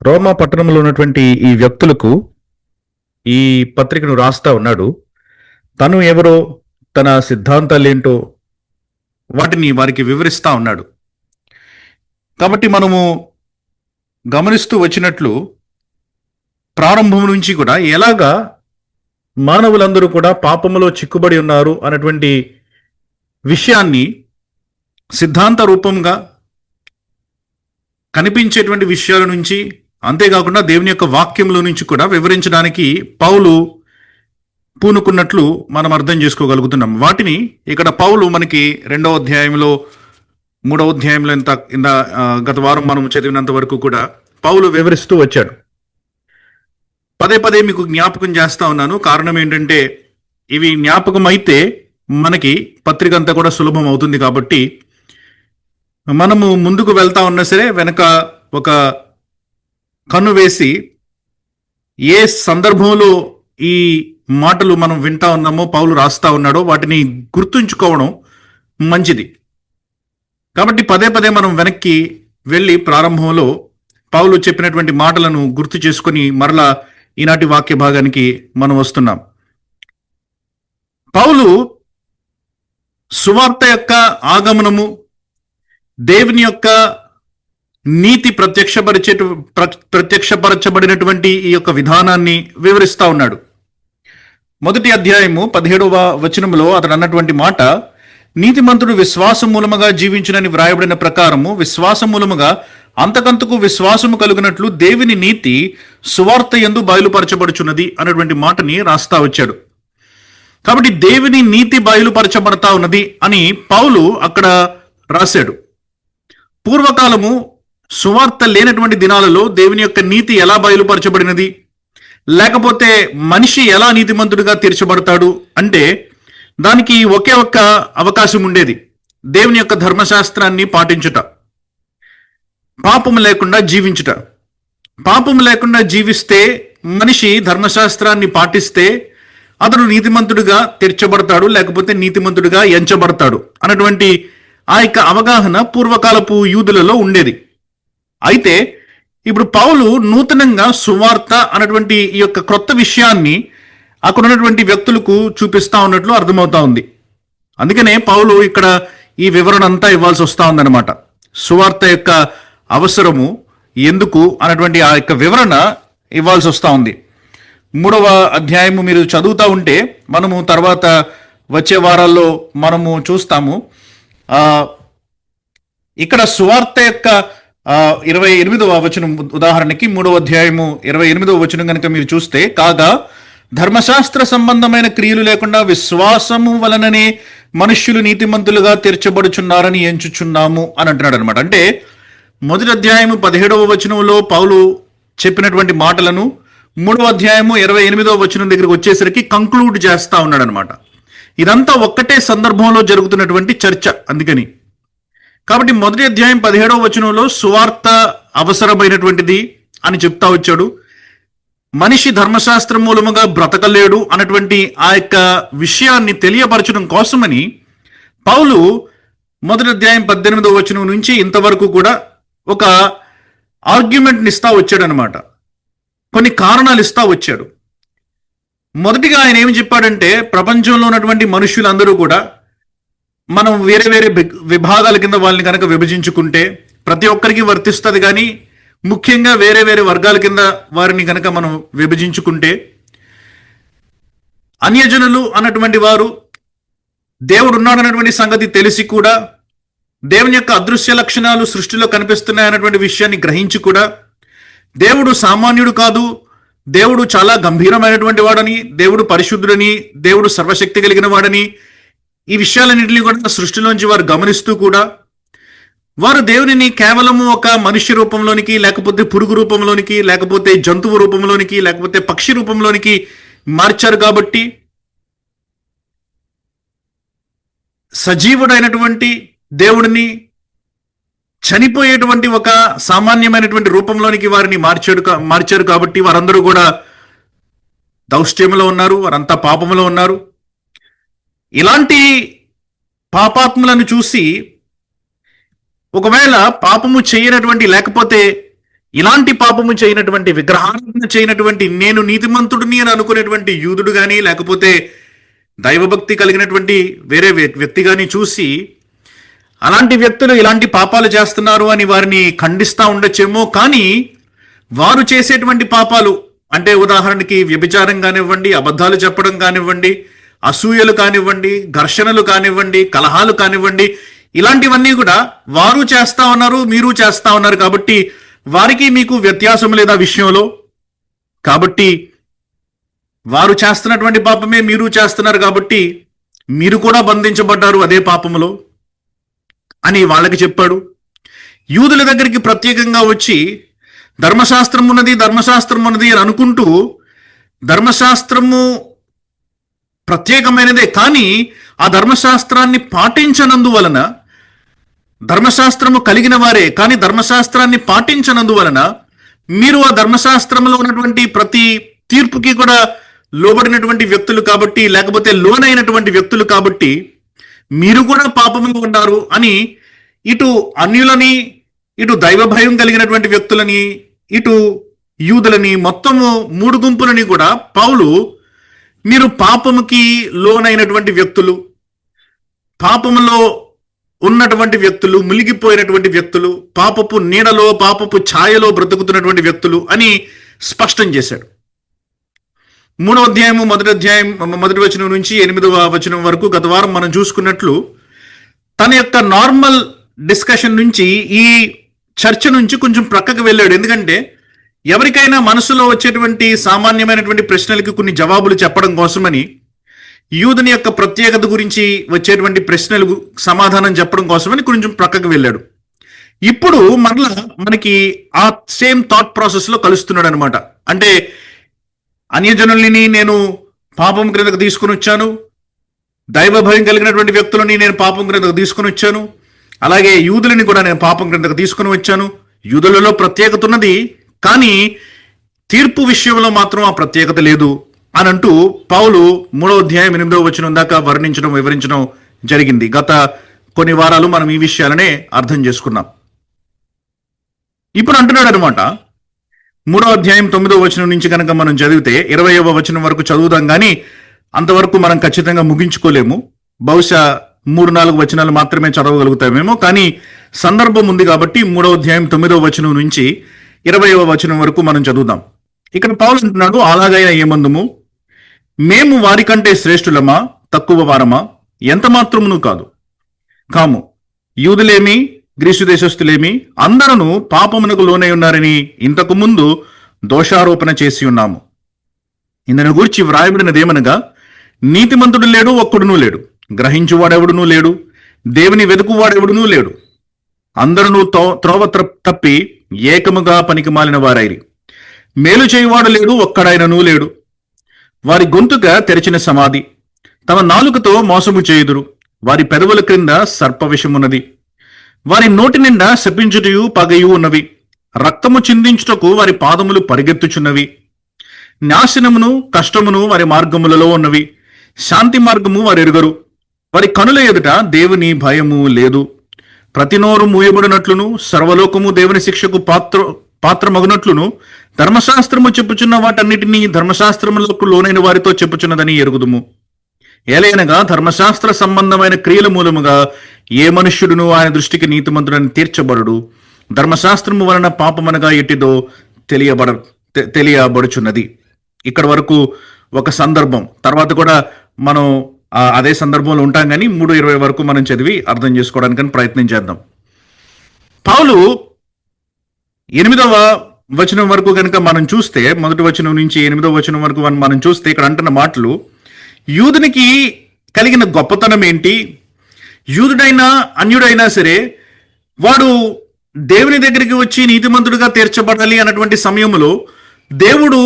రోమా పట్టణంలో ఉన్నటువంటి ఈ వ్యక్తులకు ఈ పత్రికను రాస్తా ఉన్నాడు. తను ఎవరో, తన సిద్ధాంతాలేంటో వాటిని వారికి వివరిస్తా ఉన్నాడు. కాబట్టి మనము గమనిస్తూ వచ్చినట్లు ప్రారంభం నుంచి కూడా ఎలాగా మానవులందరూ కూడా పాపములో చిక్కుబడి ఉన్నారు అన్నటువంటి విషయాన్ని సిద్ధాంత రూపంగా కనిపించేటువంటి విషయాల నుంచి, అంతేకాకుండా దేవుని యొక్క వాక్యంలో నుంచి కూడా వివరించడానికి పౌలు పూనుకున్నట్లు మనం అర్థం చేసుకోగలుగుతున్నాం. వాటిని ఇక్కడ పౌలు మనకి 2వ అధ్యాయంలో 3వ అధ్యాయంలో గత వారం మనం చదివినంత వరకు కూడా పౌలు వివరిస్తూ వచ్చాడు. పదే పదే మీకు జ్ఞాపకం చేస్తా ఉన్నాను. కారణం ఏంటంటే ఇవి జ్ఞాపకం అయితే మనకి పత్రిక అంతా కూడా సులభం అవుతుంది. కాబట్టి మనము ముందుకు వెళ్తా ఉన్నా సరే వెనక ఒక కన్ను వేసి ఏ సందర్భంలో ఈ మాటలు మనం వింటా ఉన్నామో, పౌలు రాస్తా ఉన్నాడో వాటిని గుర్తుంచుకోవడం మంచిది. కాబట్టి పదే పదే మనం వెనక్కి వెళ్ళి ప్రారంభంలో పౌలు చెప్పినటువంటి మాటలను గుర్తు చేసుకొని మరలా ఈనాటి వాక్య భాగానికి మనం వస్తున్నాం. పౌలు సువార్త యొక్క ఆగమనము, దేవుని యొక్క నీతి ప్రత్యక్షపరచబడినటువంటి ఈ యొక్క విధానాన్ని వివరిస్తా ఉన్నాడు. 1వ అధ్యాయము 17వ వచనంలో అతడు అన్నటువంటి మాట, నీతిమంతుడు విశ్వాసం మూలముగా జీవించునని వ్రాయబడిన ప్రకారము విశ్వాసం మూలముగా అంతకంతకు విశ్వాసము కలుగునట్లు దేవుని నీతి సువార్త యందు బయలుపరచబడుచున్నది అన్నటువంటి మాటని రాస్తా వచ్చాడు. కాబట్టి దేవుని నీతి బయలుపరచబడతా ఉన్నది అని పౌలు అక్కడ రాశాడు. పూర్వకాలము సువార్త లేనటువంటి దినాలలో దేవుని యొక్క నీతి ఎలా బయలుపరచబడినది, లేకపోతే మనిషి ఎలా నీతిమంతుడిగా తీర్చబడతాడు అంటే దానికి ఒకే ఒక్క అవకాశం ఉండేది, దేవుని యొక్క ధర్మశాస్త్రాన్ని పాటించుట, పాపము లేకుండా జీవించుట. పాపము లేకుండా జీవిస్తే, మనిషి ధర్మశాస్త్రాన్ని పాటిస్తే అతడు నీతిమంతుడిగా తీర్చబడతాడు, లేకపోతే నీతిమంతుడిగా ఎంచబడతాడు అన్నటువంటి ఆ యొక్క అవగాహన పూర్వకాలపు యూదులలో ఉండేది. అయితే ఇప్పుడు పౌలు నూతనంగా సువార్త అన్నటువంటి ఈ యొక్క క్రొత్త విషయాన్ని అక్కడ ఉన్నటువంటి వ్యక్తులకు చూపిస్తా ఉన్నట్లు అర్థమవుతా ఉంది. అందుకనే పౌలు ఇక్కడ ఈ వివరణ అంతా ఇవ్వాల్సి వస్తా ఉందన్నమాట. సువార్త యొక్క అవసరము ఎందుకు అన్నటువంటి ఆ యొక్క వివరణ ఇవ్వాల్సి వస్తా ఉంది. 3వ అధ్యాయము మీరు చదువుతా ఉంటే మనము తర్వాత వచ్చే వారాల్లో మనము చూస్తాము. ఇక్కడ సువార్త యొక్క 28వ వచనం ఉదాహరణకి 3వ అధ్యాయము 28వ వచనం కనుక మీరు చూస్తే, కాగా ధర్మశాస్త్ర సంబంధమైన క్రియలు లేకుండా విశ్వాసము వలననే మనుష్యులు నీతిమంతులుగా తీర్చబడుచున్నారని ఎంచుచున్నాము అని అంటున్నాడు అనమాట. అంటే 1వ అధ్యాయము 17వ వచనంలో పౌలు చెప్పినటువంటి మాటలను 3వ అధ్యాయము 28వ వచనం దగ్గరికి వచ్చేసరికి కంక్లూడ్ చేస్తా ఉన్నాడు అనమాట. ఇదంతా ఒక్కటే సందర్భంలో జరుగుతున్నటువంటి చర్చ. అందుకని కాబట్టి 1వ అధ్యాయం 17వ వచనంలో సువార్త అవసరమైనటువంటిది అని చెప్తా వచ్చాడు. మనిషి ధర్మశాస్త్రం మూలముగా బ్రతకలేడు అన్నటువంటి ఆ యొక్క విషయాన్ని తెలియపరచడం కోసమని పౌలు 1వ అధ్యాయం 18వ వచనం నుంచి ఇంతవరకు కూడా ఒక ఆర్గ్యుమెంట్ని ఇస్తా వచ్చాడు అనమాట. కొన్ని కారణాలు ఇస్తా వచ్చాడు. మొదటిగా ఆయన ఏమి చెప్పాడంటే, ప్రపంచంలో ఉన్నటువంటి మనుష్యులందరూ కూడా మనం వేరే వేరే విభాగాల కింద వాళ్ళని కనుక విభజించుకుంటే ప్రతి ఒక్కరికి వర్తిస్తుంది. కానీ ముఖ్యంగా వేరే వేరే వర్గాల కింద వారిని కనుక మనం విభజించుకుంటే, అన్యజనులు అన్నటువంటి వారు దేవుడు ఉన్నాడన్నటువంటి సంగతి తెలిసి కూడా, దేవుని యొక్క అదృశ్య లక్షణాలు సృష్టిలో కనిపిస్తున్నాయన్నటువంటి విషయాన్ని గ్రహించి కూడా, దేవుడు సామాన్యుడు కాదు, దేవుడు చాలా గంభీరమైనటువంటి వాడని, దేవుడు పరిశుద్ధుడని, దేవుడు సర్వశక్తి కలిగిన వాడని, ఈ విషయాలన్నింటినీ కూడా సృష్టిలోంచి వారు గమనిస్తూ కూడా వారు దేవునిని కేవలము ఒక మనుష్య రూపంలోనికి, లేకపోతే పురుగు రూపంలోనికి, లేకపోతే జంతువు రూపంలోనికి, లేకపోతే పక్షి రూపంలోనికి మార్చారు. కాబట్టి సజీవుడైనటువంటి దేవుడిని చనిపోయేటువంటి ఒక సామాన్యమైనటువంటి రూపంలోనికి వారిని మార్చారు. కాబట్టి వారందరూ కూడా దౌష్ట్యంలో ఉన్నారు, వారంతా పాపములో ఉన్నారు. ఇలాంటి పాపాత్ములను చూసి ఒకవేళ పాపము చేయనటువంటి, లేకపోతే ఇలాంటి పాపము చేయనటువంటి, విగ్రహారాధన చేయనటువంటి, నేను నీతిమంతుడిని అని అనుకునేటువంటి యూదుడు కానీ లేకపోతే దైవభక్తి కలిగినటువంటి వేరే వ్యక్తి కానీ చూసి అలాంటి వ్యక్తులు ఇలాంటి పాపాలు చేస్తున్నారు అని వారిని ఖండిస్తూ ఉండొచ్చేమో. కానీ వారు చేసేటువంటి పాపాలు అంటే ఉదాహరణకి వ్యభిచారం కానివ్వండి, అబద్ధాలు చెప్పడం కానివ్వండి, అసూయలు కానివ్వండి, ఘర్షణలు కానివ్వండి, కలహాలు కానివ్వండి, ఇలాంటివన్నీ కూడా వారు చేస్తా ఉన్నారు, మీరు చేస్తా ఉన్నారు. కాబట్టి వారికి మీకు వ్యత్యాసం లేదా విషయంలో? కాబట్టి వారు చేస్తున్నటువంటి పాపమే మీరు చేస్తున్నారు, కాబట్టి మీరు కూడా బంధించబడ్డారు అదే పాపములో అని వాళ్ళకి చెప్పాడు. యూదుల దగ్గరికి ప్రత్యేకంగా వచ్చి ధర్మశాస్త్రం ఉన్నది అని అనుకుంటూ, ధర్మశాస్త్రము ప్రత్యేకమైనదే కానీ ఆ ధర్మశాస్త్రాన్ని పాటించనందువలన, ధర్మశాస్త్రము కలిగిన వారే కానీ ధర్మశాస్త్రాన్ని పాటించనందువలన మీరు ఆ ధర్మశాస్త్రంలో ఉన్నటువంటి ప్రతి తీర్పుకి కూడా లోబడినటువంటి వ్యక్తులు కాబట్టి, లేకపోతే లోనైనటువంటి వ్యక్తులు కాబట్టి మీరు కూడా పాపములు ఉన్నారు అని ఇటు అన్యులని, ఇటు దైవ భయం కలిగినటువంటి వ్యక్తులని, ఇటు యూదులని, మొత్తము 3 గుంపులని కూడా పౌలు మీరు పాపముకి లోనైనటువంటి వ్యక్తులు, పాపములో ఉన్నటువంటి వ్యక్తులు, మునిగిపోయినటువంటి వ్యక్తులు, పాపపు నీడలో పాపపు ఛాయలో బ్రతుకుతున్నటువంటి వ్యక్తులు అని స్పష్టం చేశాడు. 3వ అధ్యాయము మొదటి వచనం నుంచి 8వ వచనం వరకు గత వారం మనం చూసుకున్నట్లు తన యొక్క నార్మల్ డిస్కషన్ నుంచి, ఈ చర్చ నుంచి కొంచెం ప్రక్కకు వెళ్ళాడు. ఎందుకంటే ఎవరికైనా మనసులో వచ్చేటువంటి సామాన్యమైనటువంటి ప్రశ్నలకి కొన్ని జవాబులు చెప్పడం కోసమని, యూదుని యొక్క ప్రత్యేకత గురించి వచ్చేటువంటి ప్రశ్నలకు సమాధానం చెప్పడం కోసమని కొంచెం ప్రక్కకు వెళ్ళాడు. ఇప్పుడు మరలా మనకి ఆ సేమ్ థాట్ ప్రాసెస్ లో కలుస్తున్నాడు అనమాట. అంటే అన్యజనుల్ని నేను పాపం క్రిందకు తీసుకుని వచ్చాను, దైవ భయం కలిగినటువంటి వ్యక్తులని నేను పాపం క్రిందకు తీసుకుని వచ్చాను, అలాగే యూదులని కూడా నేను పాపం క్రిందకు తీసుకుని వచ్చాను. యూదులలో ప్రత్యేకత ఉన్నది కానీ తీర్పు విషయంలో మాత్రం ఆ ప్రత్యేకత లేదు అని అంటూ పౌలు 3వ అధ్యాయం 8వ వచనం దాకా వివరించడం జరిగింది. గత కొన్ని వారాలు మనం ఈ విషయాలనే అర్థం చేసుకున్నాం. ఇప్పుడు అంటున్నాడు అనమాట, 3వ అధ్యాయం 9వ వచనం నుంచి కనుక మనం చదివితే 20వ వచనం వరకు చదువుదాం, కానీ అంతవరకు మనం ఖచ్చితంగా ముగించుకోలేము. బహుశా 3-4 వచనాలు మాత్రమే చదవగలుగుతామేమో. కానీ సందర్భం ఉంది కాబట్టి 3వ అధ్యాయం 9వ వచనం నుంచి 20వ వచనం వరకు మనం చదువుదాం. ఇక్కడ పౌలు అంటున్నాడు, అలాగైనా ఏమందుము, మేము వారికంటే శ్రేష్ఠులమా, తక్కువ వారమా? ఎంత మాత్రమును కాము. యూదులేమి గ్రీసు దేశస్థులేమి అందరూ పాపమునకు లోనై ఉన్నారని ఇంతకు ముందు దోషారోపణ చేసి ఉన్నాము. ఇందును గూర్చి వ్రాయబడినదేమనగా, నీతిమంతుడు లేడు, ఒక్కడునూ లేడు, గ్రహించువాడెవడునూ లేడు, దేవుని వెతుకువాడెవడునూ లేడు, అందరూ త్రోవ తప్పి ఏకముగా పనికి మాలిన వారైరి, మేలు చేయువాడు లేడు, ఒక్కడైననూ లేడు. వారి గొంతుక తెరిచిన సమాధి, తమ నాలుకతో మోసము చేయుదురు, వారి పెదవుల క్రింద సర్ప విషమున్నది, వారి నోటి నిండా శపించుటయు పగయు ఉన్నవి, రక్తము చిందించుటకు వారి పాదములు పరిగెత్తుచున్నవి, నాశనమును కష్టమును వారి మార్గములలో ఉన్నవి, శాంతి మార్గము వారు ఎరుగరు, వారి కనుల ఎదుట దేవుని భయము లేదు. ప్రతి నోరు మూయబడినట్లును సర్వలోకము దేవుని శిక్షకు పాత్రమగునట్లును ధర్మశాస్త్రము చెప్పుచున్న వాటన్నిటినీ ధర్మశాస్త్రములకు లోనైన వారితో చెప్పుచున్నదని ఎరుగుదుము. ఏలైనగా ధర్మశాస్త్ర సంబంధమైన క్రియల మూలముగా ఏ మనుష్యుడును ఆయన దృష్టికి నీతిమంతుడని తీర్చబడుడు. ధర్మశాస్త్రము వలన పాపమనగా ఎట్టిదో తెలియబడుచున్నది. ఇక్కడ వరకు ఒక సందర్భం. తర్వాత కూడా మనం అదే సందర్భంలో ఉంటాం, కానీ 3:20 వరకు మనం చదివి అర్థం చేసుకోవడానికి ప్రయత్నం చేద్దాం. పౌలు 8వ వచనం వరకు కనుక మనం చూస్తే, మొదటి వచనం నుంచి 8వ వచనం వరకు మనం చూస్తే ఇక్కడ అంటున్న మాటలు, యూదునికి కలిగిన గొప్పతనం ఏంటి? యూదుడైనా అన్యుడైనా సరే వాడు దేవుని దగ్గరికి వచ్చి నీతిమంతుడిగా తీర్చబడాలి అన్నటువంటి సమయంలో దేవుడు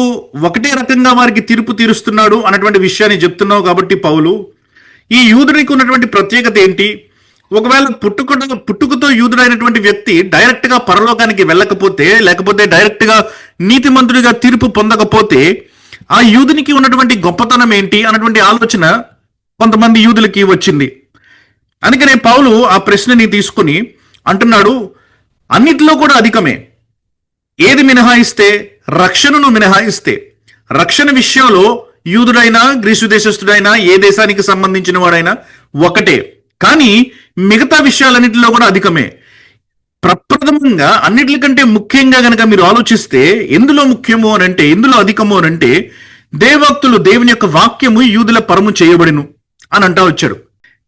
ఒకటే రకంగా వారికి తీర్పు తీరుస్తున్నాడు అన్నటువంటి విషయాన్ని చెప్తున్నావు. కాబట్టి పౌలు, ఈ యూదుడికి ఉన్నటువంటి ప్రత్యేకత ఏంటి? ఒకవేళ పుట్టుకతో యూదుడైనటువంటి వ్యక్తి డైరెక్ట్ గా పరలోకానికి వెళ్ళకపోతే, లేకపోతే డైరెక్ట్ గా నీతిమంతుడిగా తీర్పు పొందకపోతే ఆ యూదునికి ఉన్నటువంటి గొప్పతనం ఏంటి అన్నటువంటి ఆలోచన కొంతమంది యూదులకి వచ్చింది. అందుకనే పౌలు ఆ ప్రశ్నని తీసుకుని అంటున్నాడు, అన్నిటిలో కూడా అధికమే, ఏది మినహాయిస్తే? రక్షణను మినహాయిస్తే. రక్షణ విషయంలో యూదుడైనా గ్రీసు దేశస్థుడైనా ఏ దేశానికి సంబంధించిన వాడైనా ఒకటే. కానీ మిగతా విషయాలన్నింటిలో కూడా అధికమే. ప్రప్రథమంగా అన్నిటికంటే ముఖ్యంగా గనక మీరు ఆలోచిస్తే ఎందులో ముఖ్యము అనంటే, ఎందులో అధికము అనంటే, దేవోక్తులు దేవుని యొక్క వాక్యము యూదుల పరము చేయబడిను అని అంటా వచ్చాడు.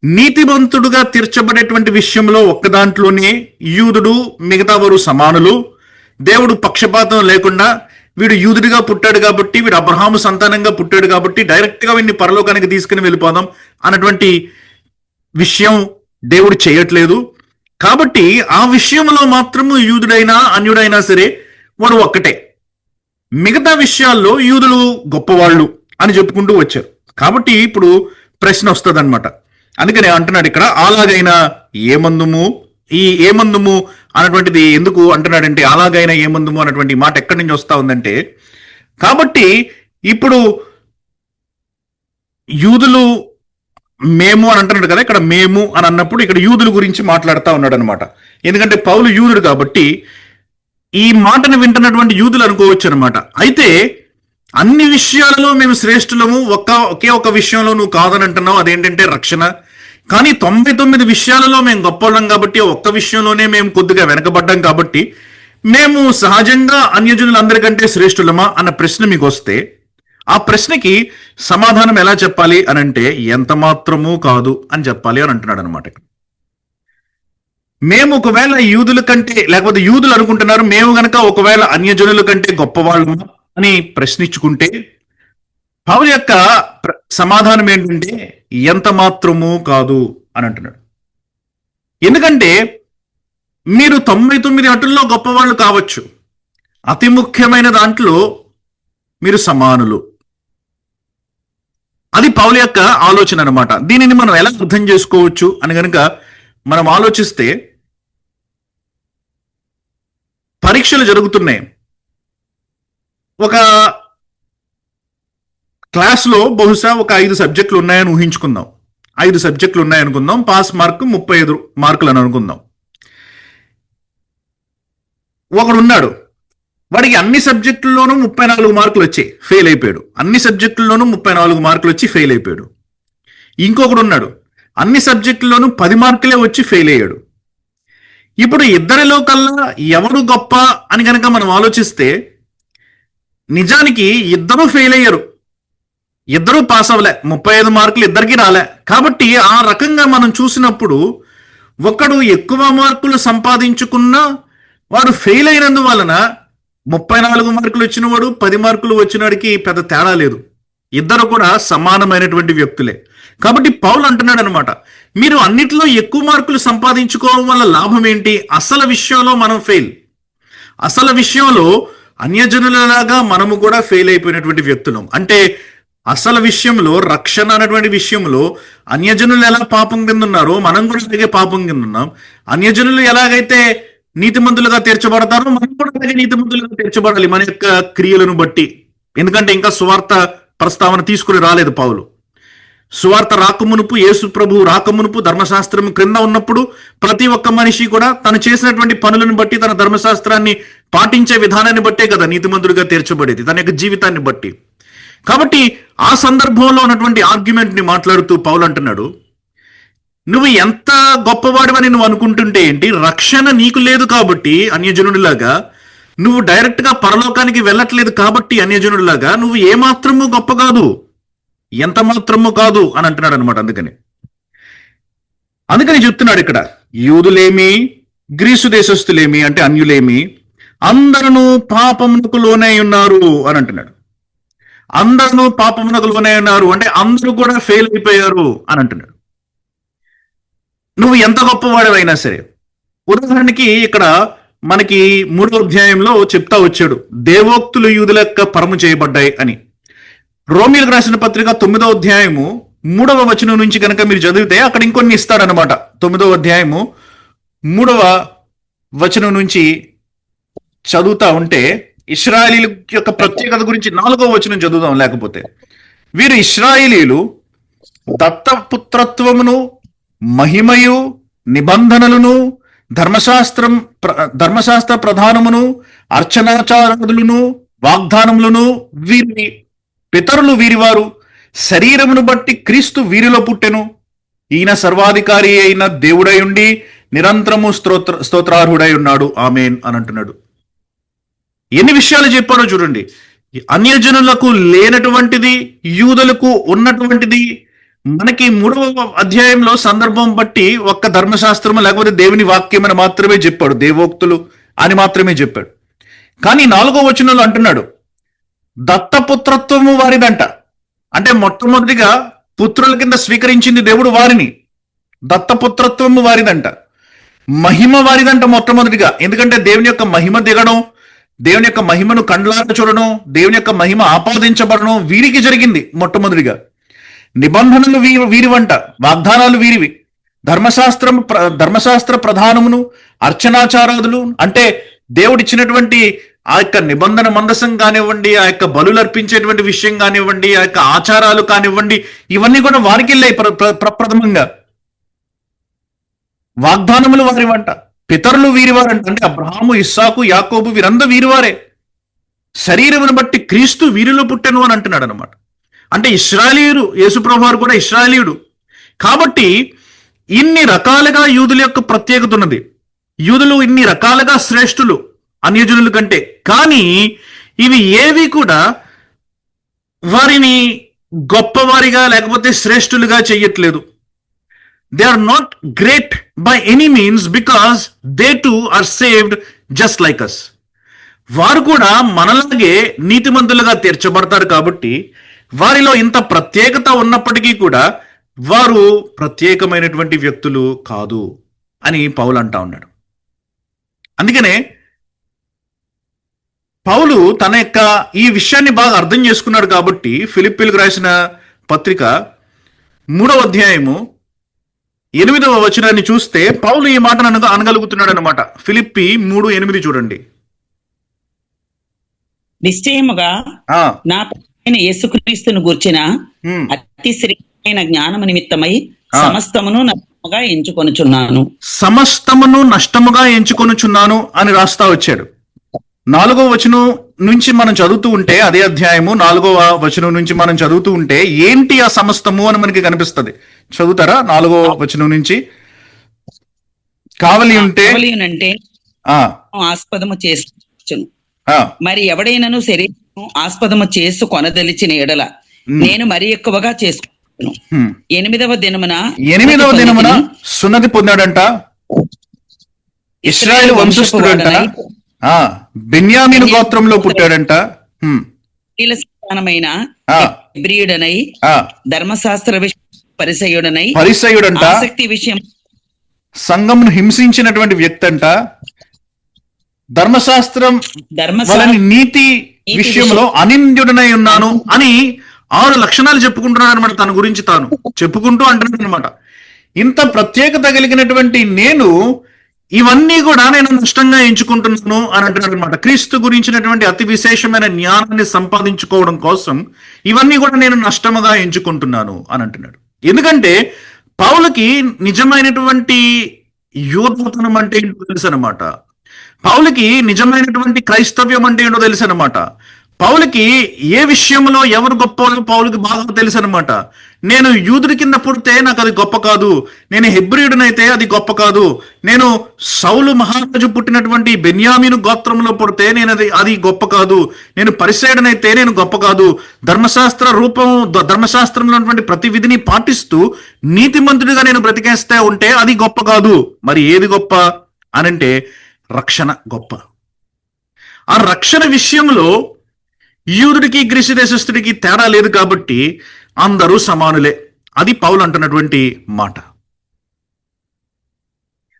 నీతివంతుడుగా తీర్చబడేటువంటి విషయంలో ఒక్క దాంట్లోనే యూదుడు మిగతా వారు సమానులు. దేవుడు పక్షపాతం లేకుండా వీడు యూదుడిగా పుట్టాడు కాబట్టి, వీడు అబ్రహాము సంతానంగా పుట్టాడు కాబట్టి డైరెక్ట్ గా వీడిని పరలోకానికి తీసుకుని వెళ్ళిపోదాం అన్నటువంటి విషయం దేవుడు చేయట్లేదు. కాబట్టి ఆ విషయంలో మాత్రము యూదుడైనా అన్యుడైనా సరే వాడు ఒక్కటే. మిగతా విషయాల్లో యూదులు గొప్పవాళ్ళు అని చెప్పుకుంటూ వచ్చారు. కాబట్టి ఇప్పుడు ప్రశ్న వస్తుంది అనమాట. అందుకని అంటున్నాడు ఇక్కడ, అలాగైనా ఏమందుము. ఈ ఏమందుము అన్నటువంటిది ఎందుకు అంటున్నాడంటే, అలాగైనా ఏమందుము అన్నటువంటి మాట ఎక్కడి నుంచి వస్తా ఉందంటే, కాబట్టి ఇప్పుడు యూదులు మేము అని అంటున్నాడు కదా, ఇక్కడ మేము అని అన్నప్పుడు ఇక్కడ యూదుల గురించి మాట్లాడుతూ ఉన్నాడు అనమాట. ఎందుకంటే పౌలు యూదుడు కాబట్టి ఈ మాటను వింటున్నటువంటి యూదులు అనుకోవచ్చు అనమాట. అయితే అన్ని విషయాలలో మేము శ్రేష్ఠులము, ఒకే ఒక విషయంలో నువ్వు కాదని అంటున్నావు, అదేంటంటే రక్షణ. కానీ 99 విషయాలలో మేము గొప్పవాళ్ళం కాబట్టి ఒక్క విషయంలోనే మేము కొద్దిగా వెనకబడ్డాం కాబట్టి మేము సహజంగా అన్యజనులందరికంటే శ్రేష్ఠులమా అన్న ప్రశ్న మీకు వస్తే, ఆ ప్రశ్నకి సమాధానం ఎలా చెప్పాలి అని అంటే, ఎంత మాత్రమూ కాదు అని చెప్పాలి అని అంటున్నాడు అనమాట. మేము ఒకవేళ యూదుల కంటే, లేకపోతే యూదులు అనుకుంటున్నారు మేము గనక ఒకవేళ అన్యజనుల కంటే గొప్పవాళ్ళము అని ప్రశ్నించుకుంటే, పౌలు యొక్క సమాధానం ఏంటంటే ఎంత మాత్రమూ కాదు అని అంటున్నాడు. ఎందుకంటే మీరు 99 అటుల్లో గొప్పవాళ్ళు కావచ్చు, అతి ముఖ్యమైన దాంట్లో మీరు సమానులు. అది పౌలు యొక్క ఆలోచన అనమాట. దీనిని మనం ఎలా అర్థం చేసుకోవచ్చు అని కనుక మనం ఆలోచిస్తే, పరీక్షలు జరుగుతున్నాయి. ఒక క్లాస్లో బహుశా ఒక 5 సబ్జెక్టులు ఉన్నాయని ఊహించుకుందాం. 5 సబ్జెక్టులు ఉన్నాయనుకుందాం. పాస్ మార్కు 35 మార్కులు అని అనుకుందాం. ఒకడున్నాడు, వాడికి అన్ని సబ్జెక్టుల్లోనూ 34 మార్కులు వచ్చి ఫెయిల్ అయిపోయాడు. అన్ని సబ్జెక్టుల్లోనూ 34 మార్కులు వచ్చి ఫెయిల్ అయిపోయాడు. ఇంకొకడు ఉన్నాడు, అన్ని సబ్జెక్టుల్లోనూ 10 మార్కులే వచ్చి ఫెయిల్ అయ్యాడు. ఇప్పుడు ఇద్దరిలో కల్లా ఎవడు గొప్ప అని కనుక మనం ఆలోచిస్తే, నిజానికి ఇద్దరూ ఫెయిల్ అయ్యారు, ఇద్దరూ పాస్ అవ్వలే, 35 మార్కులు ఇద్దరికి రాలే. కాబట్టి ఆ రకంగా మనం చూసినప్పుడు ఒకడు ఎక్కువ మార్కులు సంపాదించుకున్నా వాడు ఫెయిల్ అయినందువలన 34 మార్కులు వచ్చిన వాడు 10 మార్కులు వచ్చినవాడికి పెద్ద తేడా లేదు, ఇద్దరు కూడా సమానమైనటువంటి వ్యక్తులే. కాబట్టి పౌలు అంటున్నాడు అనమాట, మీరు అన్నిట్లో ఎక్కువ మార్కులు సంపాదించుకోవడం వల్ల లాభం ఏంటి? అసలు విషయంలో మనం ఫెయిల్, అసలు విషయంలో అన్యజనులలాగా మనము కూడా ఫెయిల్ అయిపోయినటువంటి వ్యక్తులం. అంటే అసలు విషయంలో, రక్షణ అనేటువంటి విషయంలో అన్యజనులు ఎలా పాపం కింద ఉన్నారో మనం కూడా అలాగే పాపం కింద ఉన్నాం. అన్యజనులు ఎలాగైతే నీతిమంతులుగా తీర్చబడతారో మనం కూడా అలాగే నీతిమంతులుగా తీర్చబడాలి మన యొక్క క్రియలను బట్టి. ఎందుకంటే ఇంకా సువార్త ప్రస్తావన తీసుకుని రాలేదు పౌలు. సువార్త రాకమునుపు, యేసు ప్రభు రాకమునుపు, ధర్మశాస్త్రం క్రింద ఉన్నప్పుడు ప్రతి ఒక్క మనిషి కూడా తను చేసినటువంటి పనులను బట్టి, తన ధర్మశాస్త్రాన్ని పాటించే విధానాన్ని బట్టే కదా నీతిమంతుడిగా తీర్చబడేది, తన యొక్క జీవితాన్ని బట్టి. కాబట్టి ఆ సందర్భంలో ఉన్నటువంటి ఆర్గ్యుమెంట్ ని మాట్లాడుతూ పౌలు అంటున్నాడు, నువ్వు ఎంత గొప్పవాడివని నువ్వు అనుకుంటుంటే ఏంటి? రక్షణ నీకు లేదు కాబట్టి అన్యజనుడిలాగా, నువ్వు డైరెక్ట్ గా పరలోకానికి వెళ్ళట్లేదు కాబట్టి అన్యజనుడిలాగా నువ్వు ఏమాత్రము గొప్ప కాదు, ఎంత మాత్రము కాదు అని అంటున్నాడు అనమాట. అందుకని చెప్తున్నాడు ఇక్కడ, యూదులేమి గ్రీసు దేశస్థులేమి అంటే అన్యులేమి అందరూ పాపమునకు లోనై ఉన్నారు అని అంటున్నాడు. అందరూ పాపమునకు లోనై ఉన్నారు అంటే అందరూ కూడా ఫెయిల్ అయిపోయారు అని అంటున్నాడు. నువ్వు ఎంత గొప్పవాడివైనా సరే, ఉదాహరణకి ఇక్కడ మనకి 3వ అధ్యాయంలో చెప్తా వచ్చాడు, దేవోక్తులు యూదుల యొక్క పరము చేయబడ్డాయి అని. రోమీలకు రాసిన పత్రిక 9వ అధ్యాయము 3వ వచనం నుంచి కనుక మీరు చదివితే అక్కడ ఇంకొన్ని ఇస్తాడనమాట. 9వ అధ్యాయము 3వ వచనం నుంచి చదువుతా ఉంటే ఇశ్రాయేలీల యొక్క ప్రత్యేకత గురించి 4వ వచనం చదువుదాం. లేకపోతే వీరు ఇశ్రాయేలీలు దత్తపుత్రత్వమును, మహిమయు, నిబంధనలను, ధర్మశాస్త్ర ప్రధానమును, అర్చనాచారములను, వాగ్దానములను వీరి పితరులు వీరివారు, శరీరమును బట్టి క్రీస్తు వీరిలో పుట్టెను. ఈయన సర్వాధికారి అయిన దేవుడై ఉండి నిరంతరము స్తోత్రార్హుడై ఉన్నాడు. ఆమేన్ అని అంటున్నాడు. ఎన్ని విషయాలు చెప్పారో చూడండి. అన్యజనులకు లేనటువంటిది యూదులకు ఉన్నటువంటిది. మనకి 3వ అధ్యాయంలో సందర్భం బట్టి ఒక్క ధర్మశాస్త్రము లేకపోతే దేవుని వాక్యం అని మాత్రమే చెప్పాడు, దేవోక్తులు అని మాత్రమే చెప్పాడు. కానీ 4వ వచనంలో అంటున్నాడు దత్తపుత్రత్వము వారిదంట. అంటే మొట్టమొదటిగా పుత్రుల కింద స్వీకరించింది దేవుడు వారిని. దత్తపుత్రత్వము వారిదంట, మహిమ వారిదంట మొట్టమొదటిగా. ఎందుకంటే దేవుని యొక్క మహిమ దిగడం, దేవుని యొక్క మహిమను కండ్లారా చూడడం, దేవుని యొక్క మహిమ ఆపాదించబడడం వీరికి జరిగింది మొట్టమొదటిగా. నిబంధనలు వీరివంట, వాగ్దానాలు వీరివి. ధర్మశాస్త్ర ప్రధానమును, అర్చనాచారాదులు అంటే దేవుడిచ్చినటువంటి ఆ యొక్క నిబంధన మందసం కానివ్వండి, ఆ యొక్క బలులు అర్పించేటువంటి విషయం కానివ్వండి, ఆ యొక్క ఆచారాలు కానివ్వండి, ఇవన్నీ కూడా వారికి వెళ్ళాయి ప్రప్రథమంగా. వాగ్దానములు వారివంట, పితరులు వీరివారంట. అంటే అబ్రహాము, ఇస్సాకు, యాకోబు వీరందరూ వీరివారే. శరీరమును బట్టి క్రీస్తు వీరిలో పుట్టెను అని అంటున్నాడు అనమాట. అంటే ఇశ్రాయేలీయుడు, యేసుప్రభువు వారు కూడా ఇశ్రాయేలీయుడు కాబట్టి ఇన్ని రకాలుగా యూదుల యొక్క ప్రత్యేకత ఉన్నది. యూదులు ఇన్ని రకాలుగా శ్రేష్ఠులు అన్యజనుల కంటే. కానీ ఇవి ఏవి కూడా వారిని గొప్పవారిగా లేకపోతే శ్రేష్ఠులుగా చెయ్యట్లేదు. They are not great by any means because they too are saved just like us. వారు కూడా మనలాగే నీతిమంతులుగా తీర్చబడతారు కాబట్టి వారిలో ఇంత ప్రత్యేకత ఉన్నప్పటికీ కూడా వారు ప్రత్యేకమైనటువంటి వ్యక్తులు కాదు అని పౌలు అంటా ఉన్నాడు. అందుకనే పౌలు తన యొక్క ఈ విషయాన్ని బాగా అర్థం చేసుకున్నాడు కాబట్టి ఫిలిప్పీలకు రాసిన పత్రిక 3వ అధ్యాయము 8వ వచనాన్ని చూస్తే పౌలు ఈ మాటను అనగలుగుతున్నాడు అనమాట. ఫిలిప్పి 3:8 చూడండి. నిశ్చయముగా నా యేసుక్రీస్తును గూర్చిన అతి శ్రేష్టమైన జ్ఞానము నిమిత్తమై సమస్తమును నష్టముగా ఎంచుకొనుచున్నాను. సమస్తమును నష్టముగా ఎంచుకొనుచున్నాను అని రాస్తా వచ్చాడు. 4వ వచనం నుంచి మనం చదువుతూ ఉంటే, అదే అధ్యాయము 4వ వచనం నుంచి మనం చదువుతూ ఉంటే ఏంటి ఆ సమస్తము అని మనకి కనిపిస్తుంది. చదువుతారా 4వ వచనం నుంచి? కావలి ఉంటే ఆస్పదము చేసుకొనుచును, మరి ఎవడైనను శరీరం ఆస్పదము చేసు కొనదలిచిన ఎడల నేను మరి ఎక్కువగా చేసుకుంటాను. 8వ దినమున సున్నతి పొందాడంట, ఇశ్రాయేలు వంశస్థుడంట, బెన్యామీను గోత్రంలో పుట్టాడంట, సంతానమైన హెబ్రీయుడనై ధర్మశాస్త్ర పరిసయుడంట, ఆసక్తి విషయం సంఘమును హింసించినటువంటి వ్యక్తి అంట, ధర్మశాస్త్రం నీతి విషయంలో అనింద్యుడనై ఉన్నాను అని 6 లక్షణాలు చెప్పుకుంటున్నాడు అనమాట. తన గురించి తాను చెప్పుకుంటూ అంటున్నాడు అనమాట. ఇంత ప్రత్యేకత కలిగినటువంటి నేను ఇవన్నీ కూడా నేను నష్టంగా ఎంచుకుంటున్నాను అని అంటున్నాడు అనమాట. క్రీస్తు గురించినటువంటి అతి విశేషమైన జ్ఞానాన్ని సంపాదించుకోవడం కోసం ఇవన్నీ కూడా నేను నష్టముగా ఎంచుకుంటున్నాను అని అంటున్నాడు. ఎందుకంటే పౌలుకి నిజమైనటువంటి యోధతనం అంటే ఏంటో తెలుసు అనమాట. పౌలుకి నిజమైనటువంటి క్రైస్తవ్యం అంటే ఏంటో తెలుసు అనమాట. పౌలుకి ఏ విషయంలో ఎవరు గొప్ప పౌలుకి బాగా తెలుసు అనమాట. నేను యూదుడి కింద పుడితే నాకు అది గొప్ప కాదు, నేను హెబ్రీయుడినైతే అది గొప్ప కాదు, నేను సౌలు మహారాజు పుట్టినటువంటి బెన్యామీను గోత్రంలో పుడితే నేను అది గొప్ప కాదు, నేను పరిసేయుడనైతే నేను గొప్ప కాదు, ధర్మశాస్త్రంలో ఉన్నటువంటి ప్రతి విధిని పాటిస్తూ నీతిమంతుడిగా నేను బ్రతికేస్తే ఉంటే అది గొప్ప కాదు. మరి ఏది గొప్ప అనంటే రక్షణ గొప్ప. ఆ రక్షణ విషయంలో యూదుడికి గ్రీసు దేశస్థుడికి తేడా లేదు కాబట్టి అందరూ సమానులే. అది పౌలు అంటున్నటువంటి మాట.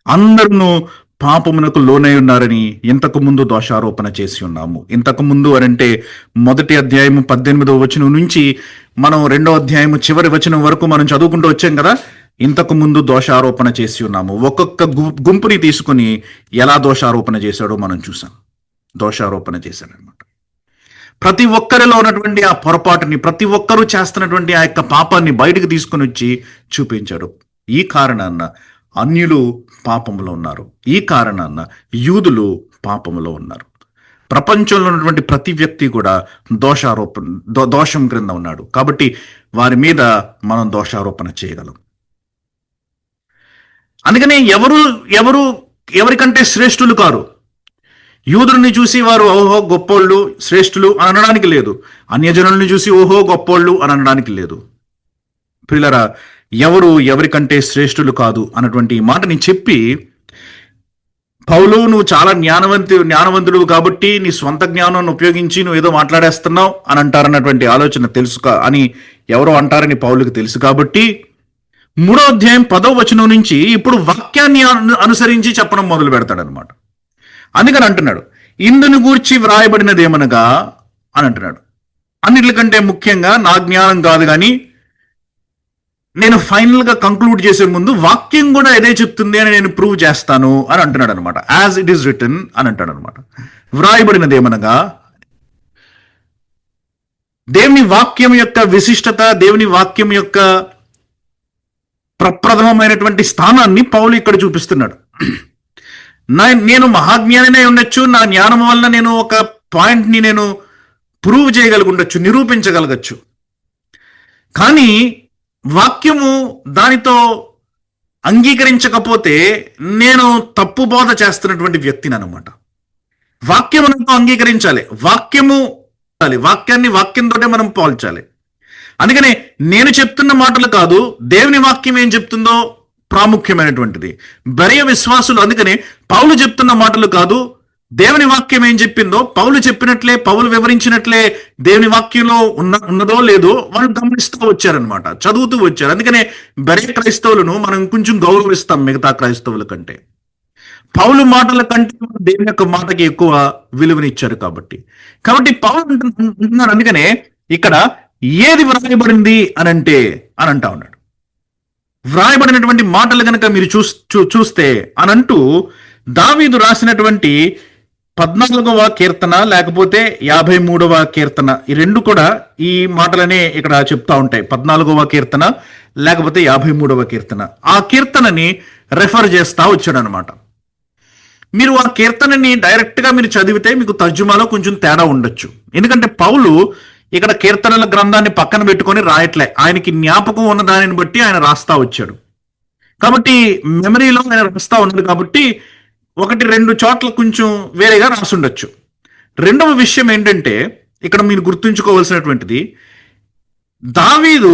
అందరూ పాపమునకు లోనై ఉన్నారని ఇంతకు ముందు దోషారోపణ చేసి ఉన్నాము. ఇంతకు ముందు అనంటే 1వ అధ్యాయము 18వ వచనం నుంచి మనం 2వ అధ్యాయము చివరి వచనం వరకు మనం చదువుకుంటూ వచ్చాం కదా. ఇంతకు ముందు దోషారోపణ చేసి ఉన్నాము. ఒక్కొక్క గుంపుని తీసుకుని ఎలా దోషారోపణ చేశాడో మనం చూసాం. దోషారోపణ చేశాడనమాట. ప్రతి ఒక్కరిలో ఉన్నటువంటి ఆ పొరపాటుని, ప్రతి ఒక్కరూ చేస్తున్నటువంటి ఆ యొక్క పాపాన్ని బయటకు తీసుకుని వచ్చి చూపించాడు. ఈ కారణాన్న అన్యులు పాపములో ఉన్నారు. ఈ కారణాన యూదులు పాపములో ఉన్నారు. ప్రపంచంలో ఉన్నటువంటి ప్రతి వ్యక్తి కూడా దోషం క్రింద ఉన్నాడు. కాబట్టి వారి మీద మనం దోషారోపణ చేయగలం. అందుకనే ఎవరికంటే శ్రేష్ఠులు కారు. యూదుల్ని చూసి వారు ఓహో గొప్పోళ్ళు శ్రేష్ఠులు అని అనడానికి లేదు. అన్యజనుల్ని చూసి ఓహో గొప్పోళ్ళు అని అనడానికి లేదు. ప్రియులరా, ఎవరికంటే శ్రేష్ఠులు కాదు అన్నటువంటి మాటని చెప్పి, పౌలు నువ్వు చాలా జ్ఞానవంతుడు కాబట్టి నీ స్వంత జ్ఞానాన్ని ఉపయోగించి నువ్వు ఏదో మాట్లాడేస్తున్నావు అని అంటారన్నటువంటి ఆలోచన తెలుసు అని ఎవరో అంటారని పౌలుకి తెలుసు కాబట్టి 3వ అధ్యాయం 10వ వచనం నుంచి ఇప్పుడు వాక్యాన్ని అనుసరించి చెప్పడం మొదలు పెడతాడనమాట. అందుకని అంటున్నాడు, ఇందును గూర్చి వ్రాయబడినదేమనగా అని అంటున్నాడు. అన్నిటికంటే ముఖ్యంగా నా జ్ఞానం కాదు, కానీ నేను ఫైనల్ గా కంక్లూడ్ చేసే ముందు వాక్యం కూడా ఏదే చెప్తుంది అని నేను ప్రూవ్ చేస్తాను అని అంటున్నాడు అనమాట. యాజ్ ఇట్ ఈస్ రిటన్ అని అంటాడు అనమాట. వ్రాయబడినదేమనగా దేవుని వాక్యం యొక్క విశిష్టత, దేవుని వాక్యం యొక్క ప్రప్రథమమైనటువంటి స్థానాన్ని పౌలు ఇక్కడ చూపిస్తున్నాడు. నేను మహాజ్ఞానినే ఉండొచ్చు, నా జ్ఞానం వల్ల నేను ఒక పాయింట్ని నేను ప్రూవ్ చేయగలుగుండొచ్చు, నిరూపించగలగచ్చు, కానీ వాక్యము దానితో అంగీకరించకపోతే నేను తప్పు బోధ చేస్తున్నటువంటి వ్యక్తిని అనమాట. వాక్యముతో అంగీకరించాలి, వాక్యాన్ని వాక్యంతోటే మనం పోల్చాలి. అందుకనే నేను చెప్తున్న మాటలు కాదు, దేవుని వాక్యం ఏం చెప్తుందో ప్రాముఖ్యమైనటువంటిది. బెరయ విశ్వాసులు అందుకనే పౌలు చెప్తున్న మాటలు కాదు, దేవుని వాక్యం ఏం చెప్పిందో పౌలు చెప్పినట్లే, పౌలు వివరించినట్లే దేవుని వాక్యంలో ఉన్నదో లేదో వాళ్ళు గమనిస్తూ వచ్చారనమాట, చదువుతూ వచ్చారు. అందుకనే బెరయ క్రైస్తవులను మనం కొంచెం గౌరవిస్తాం మిగతా క్రైస్తవుల కంటే. పౌలు మాటల కంటే దేవుని యొక్క మాటకి ఎక్కువ విలువనిచ్చారు కాబట్టి పౌలు అంటున్నారు. అందుకనే ఇక్కడ ఏది వ్రాయబడింది అని అంటా ఉన్నాడు. వ్రాయబడినటువంటి మాటలు కనుక మీరు చూస్తే అనంటూ దావీదు రాసినటువంటి 14వ కీర్తన లేకపోతే 53వ కీర్తన, ఈ రెండు కూడా ఈ మాటలనే ఇక్కడ చెప్తా ఉంటాయి. 14వ కీర్తన లేకపోతే 53వ కీర్తన, ఆ కీర్తనని రెఫర్ చేస్తా వచ్చాడు అనమాట. మీరు ఆ కీర్తనని డైరెక్ట్ గా మీరు చదివితే మీకు తర్జుమాలో కొంచెం తేడా ఉండొచ్చు. ఎందుకంటే పౌలు ఇక్కడ కీర్తనల గ్రంథాన్ని పక్కన పెట్టుకొని రాయట్లే, ఆయనకి జ్ఞాపకం ఉన్న దానిని బట్టి ఆయన రాస్తా వచ్చాడు. కాబట్టి మెమరీలో ఆయన రాస్తా ఉన్నాడు కాబట్టి 1-2 చోట్ల కొంచెం వేరేగా రాసుండొచ్చు. రెండవ విషయం ఏంటంటే ఇక్కడ మీరు గుర్తుంచుకోవాల్సినటువంటిది, దావీదు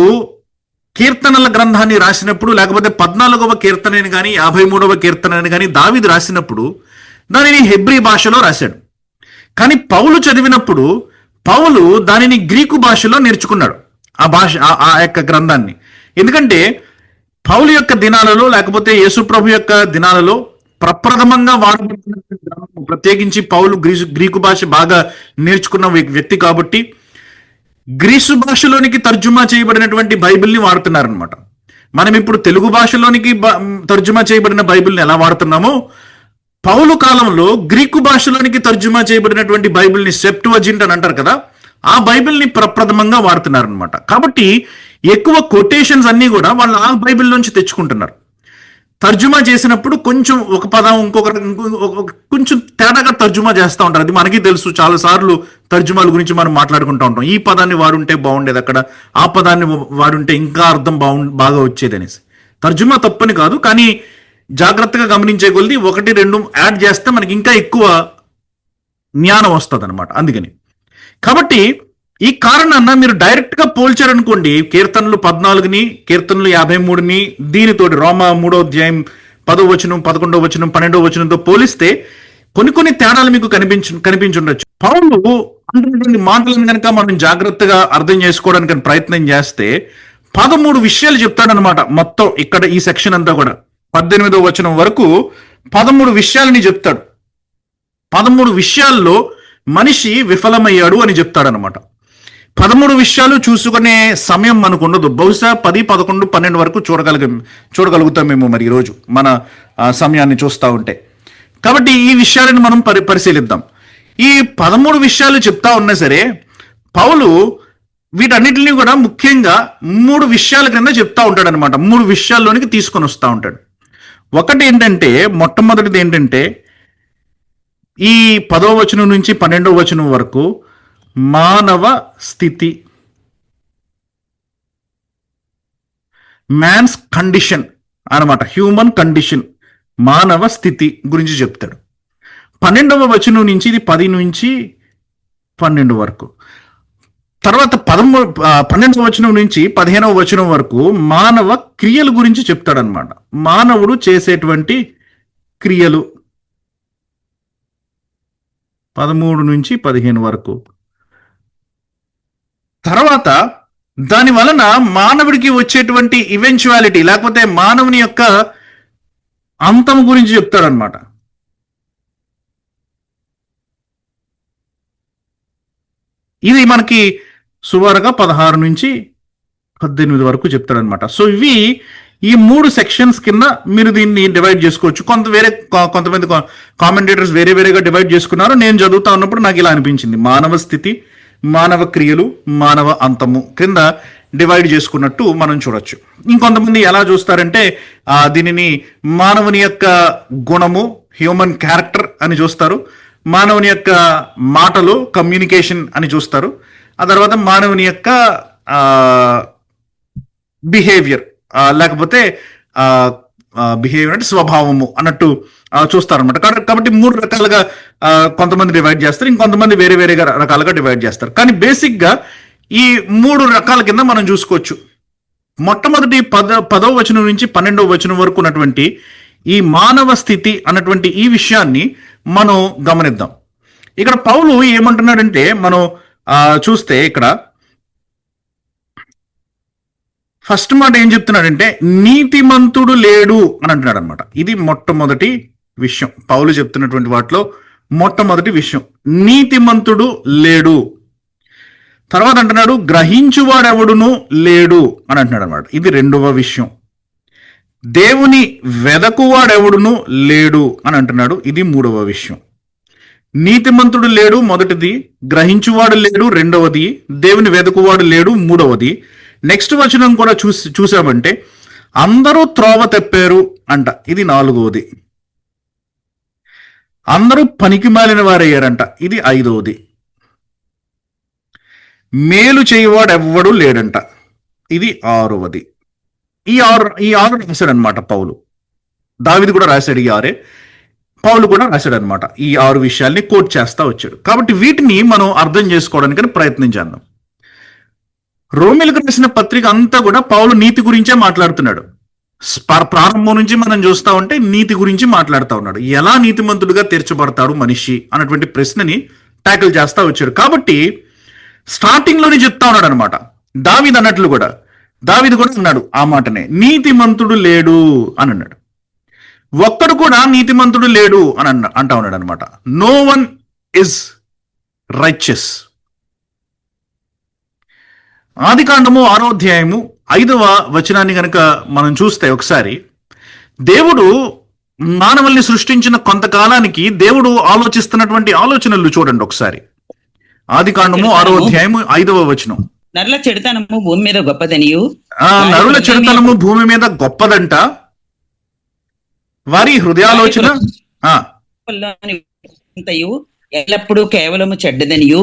కీర్తనల గ్రంథాన్ని రాసినప్పుడు లేకపోతే 14వ కీర్తనని కానీ 53వ కీర్తనని కానీ దావీదు రాసినప్పుడు దానిని హెబ్రీ భాషలో రాశాడు. కానీ పౌలు చదివినప్పుడు పౌలు దానిని గ్రీకు భాషలో నేర్చుకున్నాడు, ఆ యొక్క గ్రంథాన్ని. ఎందుకంటే పౌలు యొక్క దినాలలో లేకపోతే యేసుప్రభు యొక్క దినాలలో ప్రప్రథమంగా వాడబడుతున్న గ్రంథం, ప్రత్యేకించి పౌలు గ్రీకు భాష బాగా నేర్చుకున్న వ్యక్తి కాబట్టి గ్రీసు భాషలోనికి తర్జుమా చేయబడినటువంటి బైబిల్ని వాడుతున్నారనమాట. మనం ఇప్పుడు తెలుగు భాషలోనికి తర్జుమా చేయబడిన బైబిల్ని ఎలా వాడుతున్నామో, పౌలు కాలంలో గ్రీకు భాషలోనికి తర్జుమా చేయబడినటువంటి బైబిల్ని సెప్టువజింట్ అని అంటారు కదా, ఆ బైబిల్ని ప్రప్రథమంగా వాడుతున్నారనమాట. కాబట్టి ఎక్కువ కొటేషన్స్ అన్నీ కూడా వాళ్ళు ఆ బైబిల్ నుంచి తెచ్చుకుంటున్నారు. తర్జుమా చేసినప్పుడు కొంచెం ఒక పదం కొంచెం తేడాగా తర్జుమా చేస్తూ ఉంటారు. అది మనకి తెలుసు, చాలా సార్లు తర్జుమాల గురించి మనం మాట్లాడుకుంటూ ఉంటాం. ఈ పదాన్ని వాడుంటే బాగుండేది అక్కడ, ఆ పదాన్ని వాడుంటే ఇంకా అర్థం బాగా వచ్చేది అనేసి. తర్జుమా తప్పని కాదు, కానీ జాగ్రత్తగా గమనించే కొద్ది 1-2 యాడ్ చేస్తే మనకి ఇంకా ఎక్కువ జ్ఞానం వస్తుంది అనమాట. అందుకని కాబట్టి ఈ కారణాన్న మీరు డైరెక్ట్ గా పోల్చారనుకోండి, కీర్తనలు 14ని కీర్తనలు 53ని దీనితోటి రోమా 3వ అధ్యాయం 10వ వచనం 11వ వచనం 12వ వచనంతో పోలిస్తే కొన్ని తేడాలు మీకు కనిపించుండొచ్చు. పౌలు అంటున్నటువంటి మాటలను కనుక మనం జాగ్రత్తగా అర్థం చేసుకోవడానికి ప్రయత్నం చేస్తే 13 విషయాలు చెప్తాడనమాట. మొత్తం ఇక్కడ ఈ సెక్షన్ అంతా కూడా 18వ వచనం వరకు 13 విషయాలని చెప్తాడు. 13 విషయాల్లో మనిషి విఫలమయ్యాడు అని చెప్తాడనమాట. 13 విషయాలు చూసుకునే సమయం మనకు ఉండదు. బహుశా 10, 11, 12 వరకు చూడగలుగుతాం మేము మరి ఈరోజు మన సమయాన్ని చూస్తూ ఉంటే. కాబట్టి ఈ విషయాలను మనం పరిశీలిద్దాం. ఈ 13 విషయాలు చెప్తా ఉన్నా సరే పౌలు వీటన్నిటిని కూడా ముఖ్యంగా 3 విషయాల క్రింద చెప్తా ఉంటాడు అనమాట. 3 విషయాల్లోనికి తీసుకొని వస్తూ ఉంటాడు. ఒకటి ఏంటంటే, మొట్టమొదటిది ఏంటంటే, ఈ 10వ వచనం నుంచి 12వ వచనం వరకు మానవ స్థితి, మ్యాన్స్ కండిషన్ అన్నమాట, హ్యూమన్ కండిషన్, మానవ స్థితి గురించి చెప్తాడు. 12వ వచనం నుంచి ఇది 10 నుంచి 12 వరకు. తర్వాత 12వ వచనం నుంచి 15వ వచనం వరకు మానవ క్రియల గురించి చెప్తాడనమాట. మానవుడు చేసేటువంటి క్రియలు 13 నుంచి 15 వరకు. తర్వాత దాని వలన మానవుడికి వచ్చేటువంటి ఈవెంచువాలిటీ, లేకపోతే మానవుని యొక్క అంతం గురించి చెప్తాడనమాట. ఇది మనకి సుమారుగా 16 నుంచి 18 వరకు చెప్తాడనమాట. సో ఇవి ఈ 3 సెక్షన్స్ కింద మీరు దీన్ని డివైడ్ చేసుకోవచ్చు. కొంతమంది కామెంటేటర్స్ వేరే వేరేగా డివైడ్ చేసుకున్నారు. నేను చదువుతా ఉన్నప్పుడు నాకు ఇలా అనిపించింది, మానవ స్థితి, మానవ క్రియలు, మానవ అంతము కింద డివైడ్ చేసుకున్నట్టు మనం చూడొచ్చు. ఇంకొంతమంది ఎలా చూస్తారంటే దీనిని మానవుని యొక్క గుణము, హ్యూమన్ క్యారెక్టర్ అని చూస్తారు. మానవుని యొక్క మాటలు, కమ్యూనికేషన్ అని చూస్తారు. ఆ తర్వాత మానవుని యొక్క బిహేవియర్, లేకపోతే బిహేవియర్ అంటే స్వభావము అన్నట్టు చూస్తారనమాట. కాబట్టి 3 రకాలుగా కొంతమంది డివైడ్ చేస్తారు, ఇంకొంతమంది వేరే వేరే రకాలుగా డివైడ్ చేస్తారు. కానీ బేసిక్గా ఈ 3 రకాల కింద మనం చూసుకోవచ్చు. మొట్టమొదటి 10వ వచనం నుంచి 12వ వచనం వరకు ఉన్నటువంటి ఈ మానవ స్థితి అన్నటువంటి ఈ విషయాన్ని మనం గమనిద్దాం. ఇక్కడ పౌలు ఏమంటున్నాడంటే, మనం చూస్తే ఇక్కడ ఫస్ట్ మాట ఏం చెప్తున్నాడంటే, నీతిమంతుడు లేడు అని అంటున్నాడు అనమాట. ఇది మొట్టమొదటి విషయం, పౌలు చెప్తున్నటువంటి వాటిలో మొట్టమొదటి విషయం, నీతిమంతుడు లేడు. తర్వాత అంటున్నాడు, గ్రహించువాడెవడును లేడు అని అంటున్నాడు అనమాట. ఇది రెండవ విషయం. దేవుని వెదకువాడెవడును లేడు అని అంటున్నాడు. ఇది 3వ విషయం. నీతిమంతుడు లేడు మొదటిది, గ్రహించువాడు లేడు రెండవది, దేవుని వెదకువాడు లేడు మూడవది. నెక్స్ట్ వచనం కూడా చూసామంటే అందరూ త్రోవ తప్పారు అంట, ఇది 4వది. అందరూ పనికి మాలిన వారయ్యారంట, ఇది 5వది. మేలు చేయవాడు ఎవ్వడు లేడంట, ఇది 6వది. ఈ ఆరు రాశాడు అనమాట పౌలు. దావీదు కూడా రాశాడు ఈ 6, పౌలు కూడా రాశాడు అనమాట. ఈ 6 విషయాల్ని కోట్ చేస్తా వచ్చాడు. కాబట్టి వీటిని మనం అర్థం చేసుకోవడానికి ప్రయత్నం చేద్దాం. రోమీలకు రాసిన పత్రిక అంతా కూడా పౌలు నీతి గురించే మాట్లాడుతున్నాడు. ప్రారంభం నుంచి మనం చూస్తా ఉంటే నీతి గురించి మాట్లాడుతూ ఉన్నాడు. ఎలా నీతిమంతుడుగా తీర్చబడతాడు మనిషి అన్నటువంటి ప్రశ్నని ట్యాకిల్ చేస్తా వచ్చాడు. కాబట్టి స్టార్టింగ్ లోనే చెప్తా ఉన్నాడు అనమాట. దావీదు అన్నట్లు కూడా, దావీదు కూడా అన్నాడు ఆ మాటనే, నీతిమంతుడు లేడు అని అన్నాడు. ఒక్కడు కూడా నీతిమంతుడు లేడు అని అంటా ఉన్నాడు అనమాట. No one is righteous. ఆదికాండము 6వ అధ్యాయము 5వ వచనాన్ని కనుక మనం చూస్తే ఒకసారి, దేవుడు మానవుల్ని సృష్టించిన కొంతకాలానికి దేవుడు ఆలోచిస్తున్నటువంటి ఆలోచనలు చూడండి ఒకసారి. ఆదికాండము 6వ అధ్యాయము 5వ వచనం, నరుల చెడుతనము భూమి మీద గొప్పదనియు, నరుల చెడుతనము భూమి మీద గొప్పదంట, వారి హృదయాలోచన ఎల్లప్పుడూ కేవలము చెడ్డదనియు,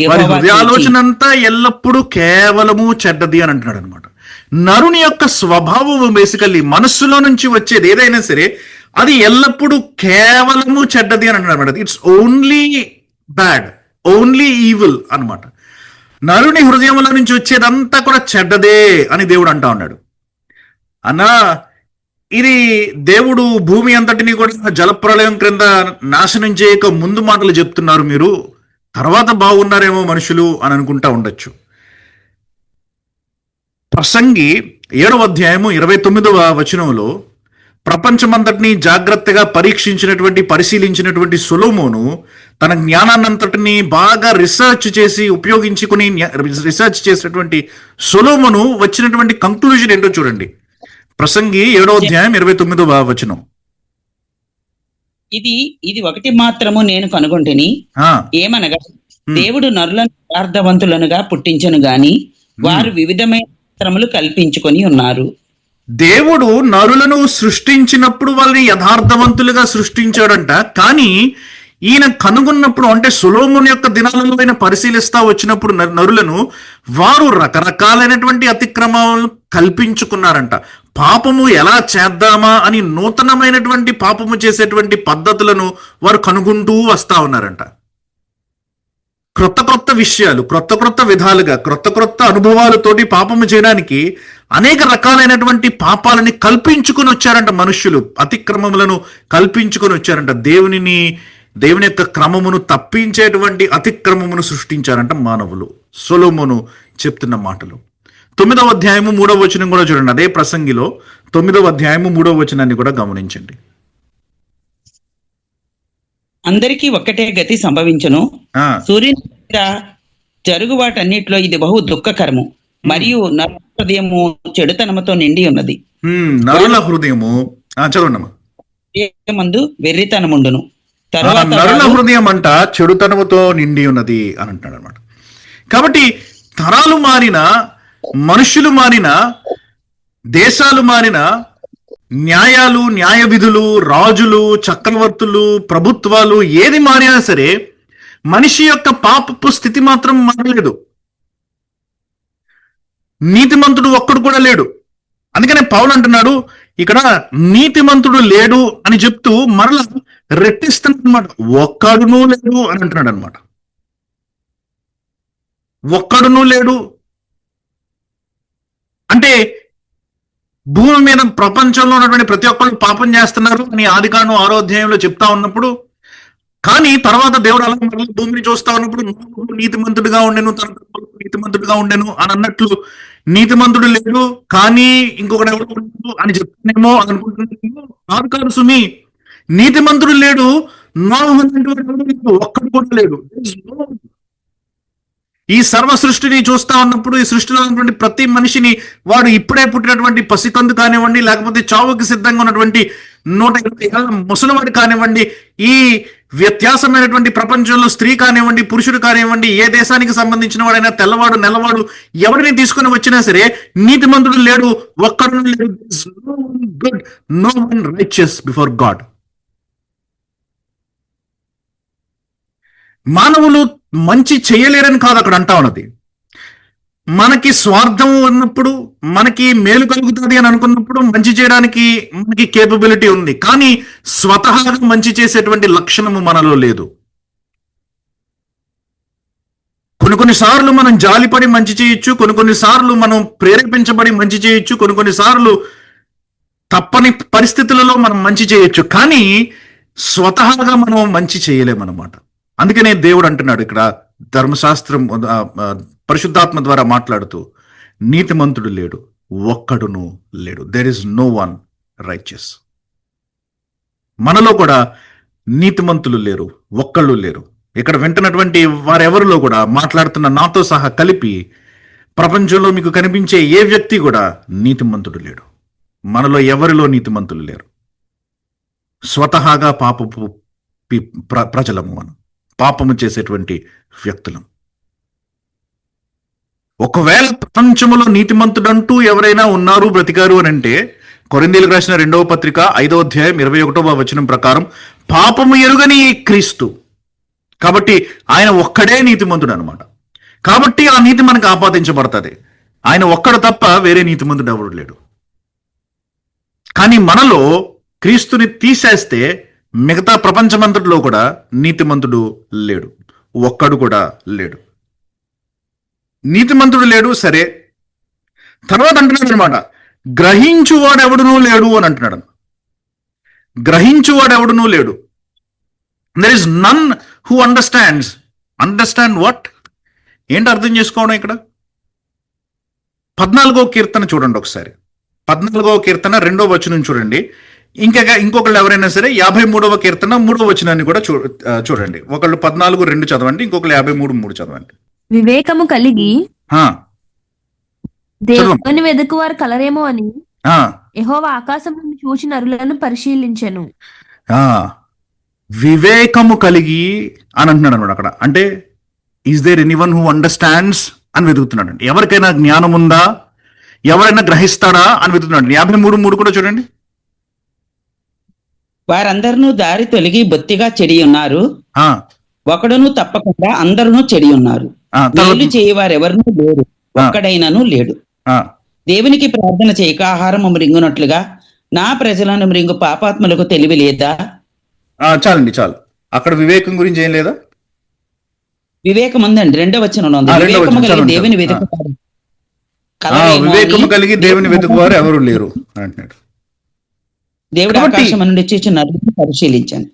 వారి హృదయాలోచన అంతా ఎల్లప్పుడూ కేవలము చెడ్డది అని అంటున్నాడు అనమాట. నరుని యొక్క స్వభావము బేసికల్లీ మనస్సులో నుంచి వచ్చేది ఏదైనా సరే అది ఎల్లప్పుడూ కేవలము చెడ్డది అని అంటున్నాడు అనమాట. It's only bad, only evil అనమాట. నరుని హృదయంలో నుంచి వచ్చేదంతా కూడా చెడ్డదే అని దేవుడు అంటా ఉన్నాడు. అన్నా, ఇది దేవుడు భూమి అంతటిని కూడా జలప్రలయం క్రింద నాశనం చేయక ముందు మాటలు చెప్తున్నారు మీరు, తర్వాత బాగున్నారేమో మనుషులు అని అనుకుంటా ఉండొచ్చు. ప్రసంగి 7వ అధ్యాయము 29వ వచనంలో ప్రపంచమంతటిని జాగ్రత్తగా పరిశీలించినటువంటి సొలొమోను తన జ్ఞానాన్నంతటిని బాగా రీసెర్చ్ చేసి ఉపయోగించుకుని రీసెర్చ్ చేసినటువంటి సొలొమోను వచ్చినటువంటి కంక్లూజన్ ఏంటో చూడండి. ప్రసంగి 7వ అధ్యాయం 29వ వచనం, ఇది ఒకటి మాత్రము నేను కనుగొంటిని, ఏమనగా దేవుడు నరులను యథార్థవంతులనుగా పుట్టించను గాని వారు వివిధమైన పాత్రములు కల్పించుకొని ఉన్నారు. దేవుడు నరులను సృష్టించినప్పుడు వాళ్ళని యథార్థవంతులుగా సృష్టించాడంట. కానీ ఈయన కనుగొన్నప్పుడు, అంటే సొలొమోను యొక్క దినాలలో ఆయన పరిశీలిస్తా వచ్చినప్పుడు నరులను, వారు రకరకాలైనటువంటి అతిక్రమాలను కల్పించుకున్నారంట. పాపము ఎలా చేద్దామా అని నూతనమైనటువంటి పాపము చేసేటువంటి పద్ధతులను వారు కనుగొంటూ వస్తా ఉన్నారంట. క్రొత్త క్రొత్త విషయాలు, క్రొత్త క్రొత్త విధాలుగా, క్రొత్త క్రొత్త అనుభవాలతోటి పాపము చేయడానికి అనేక రకాలైనటువంటి పాపాలని కల్పించుకుని వచ్చారంట మనుష్యులు. అతిక్రమములను కల్పించుకొని వచ్చారంట. దేవుని యొక్క క్రమమును తప్పించేటువంటి అతిక్రమమును సృష్టించారంట మానవులు. సొలొమోను చెప్తున్న మాటలు. 9వ అధ్యాయము 3వ వచనం కూడా చూడండి. అదే ప్రసంగిలో 9వ అధ్యాయము 3వ వచనాన్ని కూడా గమనించండి. అందరికీ ఒక్కటే గతి సంభవించును, సూర్యుని జరుగు వాటన్నిటిలో ఇది బహు దుఃఖకరము, మరియు నరుల హృదయము చెడుతనముతో నిండి ఉన్నది. నరుల హృదయము చదవండి. మందు వెర్రితనముండును. నరుల హృదయం అంట చెడుతనముతో నిండి ఉన్నది అని అంటున్నాడు అనమాట. కాబట్టి తరాలు మారిన, మనుషులు మారిన, దేశాలు మారిన, న్యాయాలు, న్యాయ విధులు, రాజులు, చక్రవర్తులు, ప్రభుత్వాలు ఏది మారినా సరే మనిషి యొక్క పాపపు స్థితి మాత్రం మారలేదు. నీతిమంతుడు ఒక్కడు కూడా లేడు. అందుకనే పౌలు అంటున్నాడు ఇక్కడ, నీతిమంతుడు లేడు అని చెప్తూ మరలా రెట్టిస్తున్నాడు అనమాట. ఒక్కడునూ లేడు అని అంటున్నాడు అనమాట. ఒక్కడునూ లేడు అంటే భూమి మీద, ప్రపంచంలో ఉన్నటువంటి ప్రతి ఒక్కరు పాపం చేస్తున్నారు అని ఆదికాండం 6వ అధ్యాయంలో చెప్తా ఉన్నప్పుడు, కానీ తర్వాత దేవుడు అలా భూమిని చూస్తా ఉన్నప్పుడు నీతిమంతుడిగా ఉండెను, తన నీతిమంతుడిగా ఉండెను అని అన్నట్లు నీతిమంతుడు లేడు కానీ ఇంకొకటి ఎవరు అని చెప్తానేమో అనుకుంటున్నాను. కాదు సుమి, నీతిమంతుడు లేడు, ఒక్కడు కూడా లేడు. ఈ సర్వ సృష్టిని చూస్తా ఉన్నప్పుడు, ఈ సృష్టిలో ఉన్నటువంటి ప్రతి మనిషిని, వాడు ఇప్పుడే పుట్టినటువంటి పసికందు కానివ్వండి, లేకపోతే చావుకి సిద్ధంగా ఉన్నటువంటి 120 ఏళ్ళ ముసలివాడు కానివ్వండి, ఈ వ్యత్యాసమైనటువంటి ప్రపంచంలో స్త్రీ కానివ్వండి, పురుషుడు కానివ్వండి, ఏ దేశానికి సంబంధించిన వాడైనా, తెల్లవాడు నెల్లవాడు, ఎవరిని తీసుకొని వచ్చినా సరే నీతిమంతుడు లేడు, ఒక్కడు లేడు. Good, no one righteous before God. మానవులు మంచి చేయలేరని కాదు అక్కడ అంటా ఉన్నది. మనకి స్వార్థం ఉన్నప్పుడు, మనకి మేలు కలుగుతుంది అని అనుకున్నప్పుడు మంచి చేయడానికి మనకి కేపబిలిటీ ఉంది. కానీ స్వతహాగా మంచి చేసేటువంటి లక్షణము మనలో లేదు. కొన్నిసార్లు మనం జాలిపడి మంచి చేయొచ్చు, కొన్నిసార్లు మనం ప్రేరేపించబడి మంచి చేయొచ్చు, కొన్నిసార్లు తప్పని పరిస్థితులలో మనం మంచి చేయొచ్చు. కానీ స్వతహాగా మనం మంచి చేయలేమన్నమాట. అందుకనే దేవుడు అంటున్నాడు ఇక్కడ, ధర్మశాస్త్రం పరిశుద్ధాత్మ ద్వారా మాట్లాడుతూ, నీతిమంతుడు లేడు, ఒక్కడును లేడు. There is no one righteous. మనలో కూడా నీతిమంతులు లేరు, ఒక్కళ్ళు లేరు. ఇక్కడ వింటున్నటువంటి వారెవరిలో కూడా, మాట్లాడుతున్న నాతో సహా కలిపి ప్రపంచంలో మీకు కనిపించే ఏ వ్యక్తి కూడా నీతిమంతుడు లేడు. మనలో ఎవరిలో నీతిమంతులు లేరు. స్వతహాగా పాపపు ప్రజలము, మనం పాపము చేసేటువంటి వ్యక్తులం. ఒకవేళ ప్రపంచంలో నీతిమంతుడంటూ ఎవరైనా ఉన్నారు, బ్రతికారు అని అంటే, కొరింథీయులకు రాసిన 2వ పత్రిక 5వ అధ్యాయం 21వ వచనం ప్రకారం పాపము ఎరుగని క్రీస్తు. కాబట్టి ఆయన ఒక్కడే నీతిమంతుడు అనమాట. కాబట్టి ఆ నీతి మనకు ఆపాదించబడుతుంది. ఆయన ఒక్కడు తప్ప వేరే నీతిమంతుడు ఎవడు లేడు. కానీ మనలో క్రీస్తుని తీసేస్తే మిగతా ప్రపంచమంతటిలో కూడా నీతిమంతుడు లేడు, ఒక్కడు కూడా లేడు. నీతిమంతుడు లేడు, సరే. తర్వాత అంటున్నాడు అనమాట, గ్రహించువాడెవడునూ లేడు అని అంటున్నాడు. గ్రహించువాడెవడునూ లేడు. There is none who understand what? ఏంటి అర్థం చేసుకోవడం ఇక్కడ? 14వ కీర్తన చూడండి ఒకసారి. 14వ కీర్తన 2వ వచనం చూడండి. ఇంకొకళ్ళు ఎవరైనా సరే 53వ కీర్తన 3వ వచనాన్ని కూడా చూడండి. ఒకళ్ళు 14:2 చదవండి, ఇంకొకళ్ళు 53:3 చదవండి. వివేకము కలిగి దేవుని వెదుకువారు కలరేమో అని యెహోవా ఆకాశం నుండి చూచి నరులను పరిశీలించెను. వివేకము కలిగి అని అంటున్నాడు అనమాట అక్కడ. అంటే is there anyone who understands అని వెతుకుతున్నాడు. ఎవరికైనా జ్ఞానం ఉందా, ఎవరైనా గ్రహిస్తాడా అని వెతుకుతున్నాడు. 53:3 కూడా చూడండి. వారందరూ దారి తొలగి బొత్తిగా చెడి ఉన్నారు, ఆ ఒకడును తప్పకుండా అందరూ చెడి ఉన్నారు. మేలు చేయవారెవరూ లేరు, ఒక్కడైనను లేడు. దేవునికి ప్రార్థన చేయక ఆహారము మృంగునట్లుగా నా ప్రజలను మృంగు పాపాత్ములకు తెలివి లేదా? చాలండి, చాలు. అక్కడ వివేకం గురించి ఏం లేదా? వివేకం ఉందండి, 2వ వచనంలో ఉంది. వివేకము కలిగి దేవుని వెతుకుతారు, వివేకము కలిగి దేవుని వెతుకువారు ఎవరు లేరు అంటున్నాడు. దేవుడు ఆకాశం నుండి చూచి నరుని పరిశీలించాను.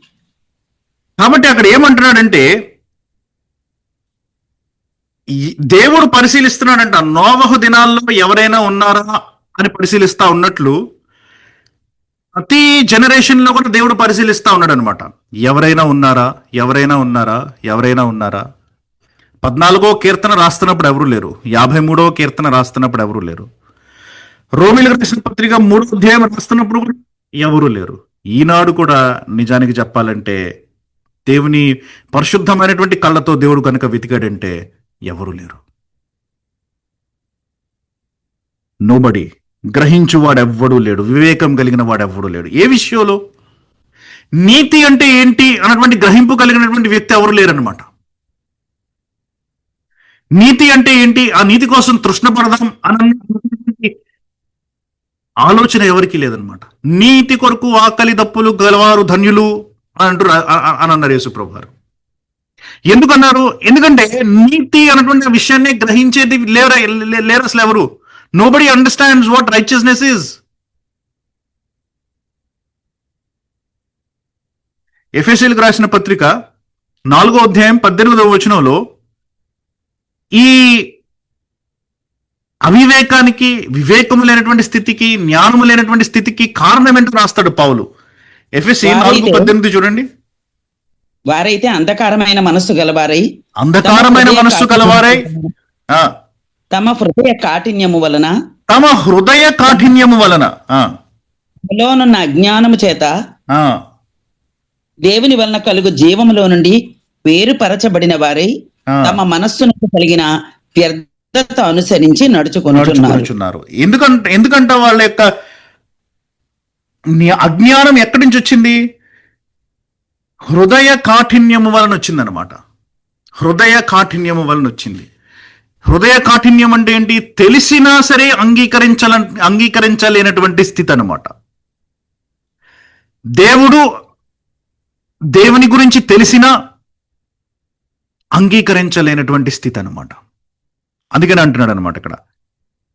కాబట్టి అక్కడ ఏమంటున్నాడంటే, దేవుడు పరిశీలిస్తున్నాడంట. నోవహు దినాల్లో ఎవరైనా ఉన్నారా అని పరిశీలిస్తా ఉన్నట్లు ప్రతి జనరేషన్ లో కూడా దేవుడు పరిశీలిస్తా ఉన్నాడు అనమాట. ఎవరైనా ఉన్నారా, ఎవరైనా ఉన్నారా, ఎవరైనా ఉన్నారా. 14వ కీర్తన రాస్తున్నప్పుడు ఎవరు లేరు. 53వ కీర్తన రాస్తున్నప్పుడు ఎవరు లేరు. రోమిలకు రాసిన పత్రిక 3వ అధ్యాయం రాస్తున్నప్పుడు కూడా ఎవరు లేరు. ఈనాడు కూడా నిజానికి చెప్పాలంటే దేవుని పరిశుద్ధమైనటువంటి కళ్ళతో దేవుడు కనుక వెతికాడంటే ఎవరు లేరు. నోబడి. గ్రహించువాడెవ్వడూ లేడు, వివేకం కలిగిన వాడెవ్వడూ లేడు. ఏ విషయంలో? నీతి అంటే ఏంటి అన్నటువంటి గ్రహింపు కలిగినటువంటి వ్యక్తి ఎవరు లేరన్నమాట. నీతి అంటే ఏంటి, ఆ నీతి కోసం తృష్ణపడదాం అన్నటువంటి ఆలోచన ఎవరికి లేదనమాట. నీతి కొరకు ఆకలి దప్పులు గలవారు ధన్యులు అని అన్నారు యేసుప్రభు గారు. ఎందుకన్నారు? ఎందుకంటే నీతి అన్నటువంటి విషయాన్ని గ్రహించేది లేరు అసలు ఎవరు. Nobody understands what righteousness is. ఎఫెసీయులకు రాసిన పత్రిక 4వ అధ్యాయం 18వ వచనంలో ఈ అవివేకానికి, వివేకము లేనటువంటి స్థితికి, జ్ఞానము లేనటువంటి స్థితికి కారణం ఏంటో రాస్తాడు పౌలు. ఎఫెసీ 4:18 చూడండి. వారైతే అంధకారమైన మనస్సు గలవారై తమ హృదయ కాఠిన్యము వలన లోనున్న అజ్ఞానము చేత దేవుని వలన కలుగు జీవములో నుండి వేరుపరచబడిన వారై తమ మనస్సును కలిగిన వ్యర్థత అనుసరించి నడుచుకుంటున్నారు. ఎందుకంటే వాళ్ళ యొక్క అజ్ఞానం ఎక్కడి నుంచి వచ్చింది? హృదయ కాఠిన్యము వలన వచ్చిందనమాట. హృదయ కాఠిన్యము వలన వచ్చింది. హృదయ కాఠిన్యం అంటే ఏంటి? తెలిసినా సరే అంగీకరించలేనటువంటి స్థితి అనమాట. దేవుని గురించి తెలిసినా అంగీకరించలేనటువంటి స్థితి అనమాట. అందుకని అంటున్నాడు అనమాట ఇక్కడ,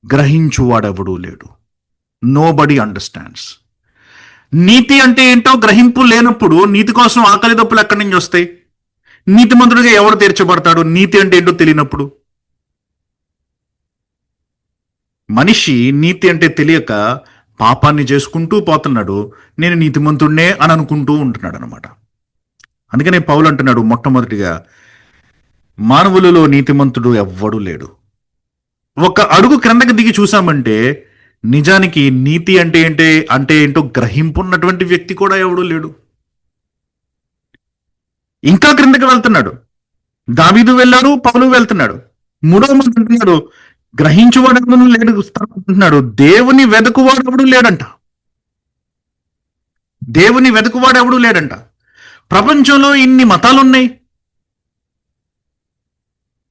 గ్రహించువాడెవడూ లేడు. Nobody understands. నీతి అంటే ఏంటో గ్రహింపు లేనప్పుడు నీతి కోసం ఆకలి దప్పులు ఎక్కడి నుంచి వస్తాయి? నీతిమంతుడిగా ఎవడు తీర్చబడతాడు నీతి అంటే ఏంటో తెలియనప్పుడు? మనిషి నీతి అంటే తెలియక పాపాన్ని చేసుకుంటూ పోతున్నాడు. నేను నీతిమంతుడినే అని అనుకుంటూ ఉంటున్నాడు అనమాట. అందుకనే పౌలు అంటున్నాడు మొట్టమొదటిగా, మానవులలో నీతిమంతుడు ఎవ్వడూ లేడు. ఒక అడుగు క్రిందకి దిగి చూసామంటే నిజానికి నీతి అంటే ఏంటో గ్రహింపున్నటువంటి వ్యక్తి కూడా ఎవడూ లేడు. ఇంకా క్రిందకి వెళ్తున్నాడు. దావీదు వెళ్ళాడు, పౌలు వెళ్తున్నాడు. 3వ మాట అంటున్నాడు, గ్రహించువాడెవడూ లేడు అంటున్నాడు. దేవుని వెతుకువాడెవడూ లేడంట. దేవుని వెతుకువాడెవడూ లేడంట. ప్రపంచంలో ఇన్ని మతాలున్నాయి.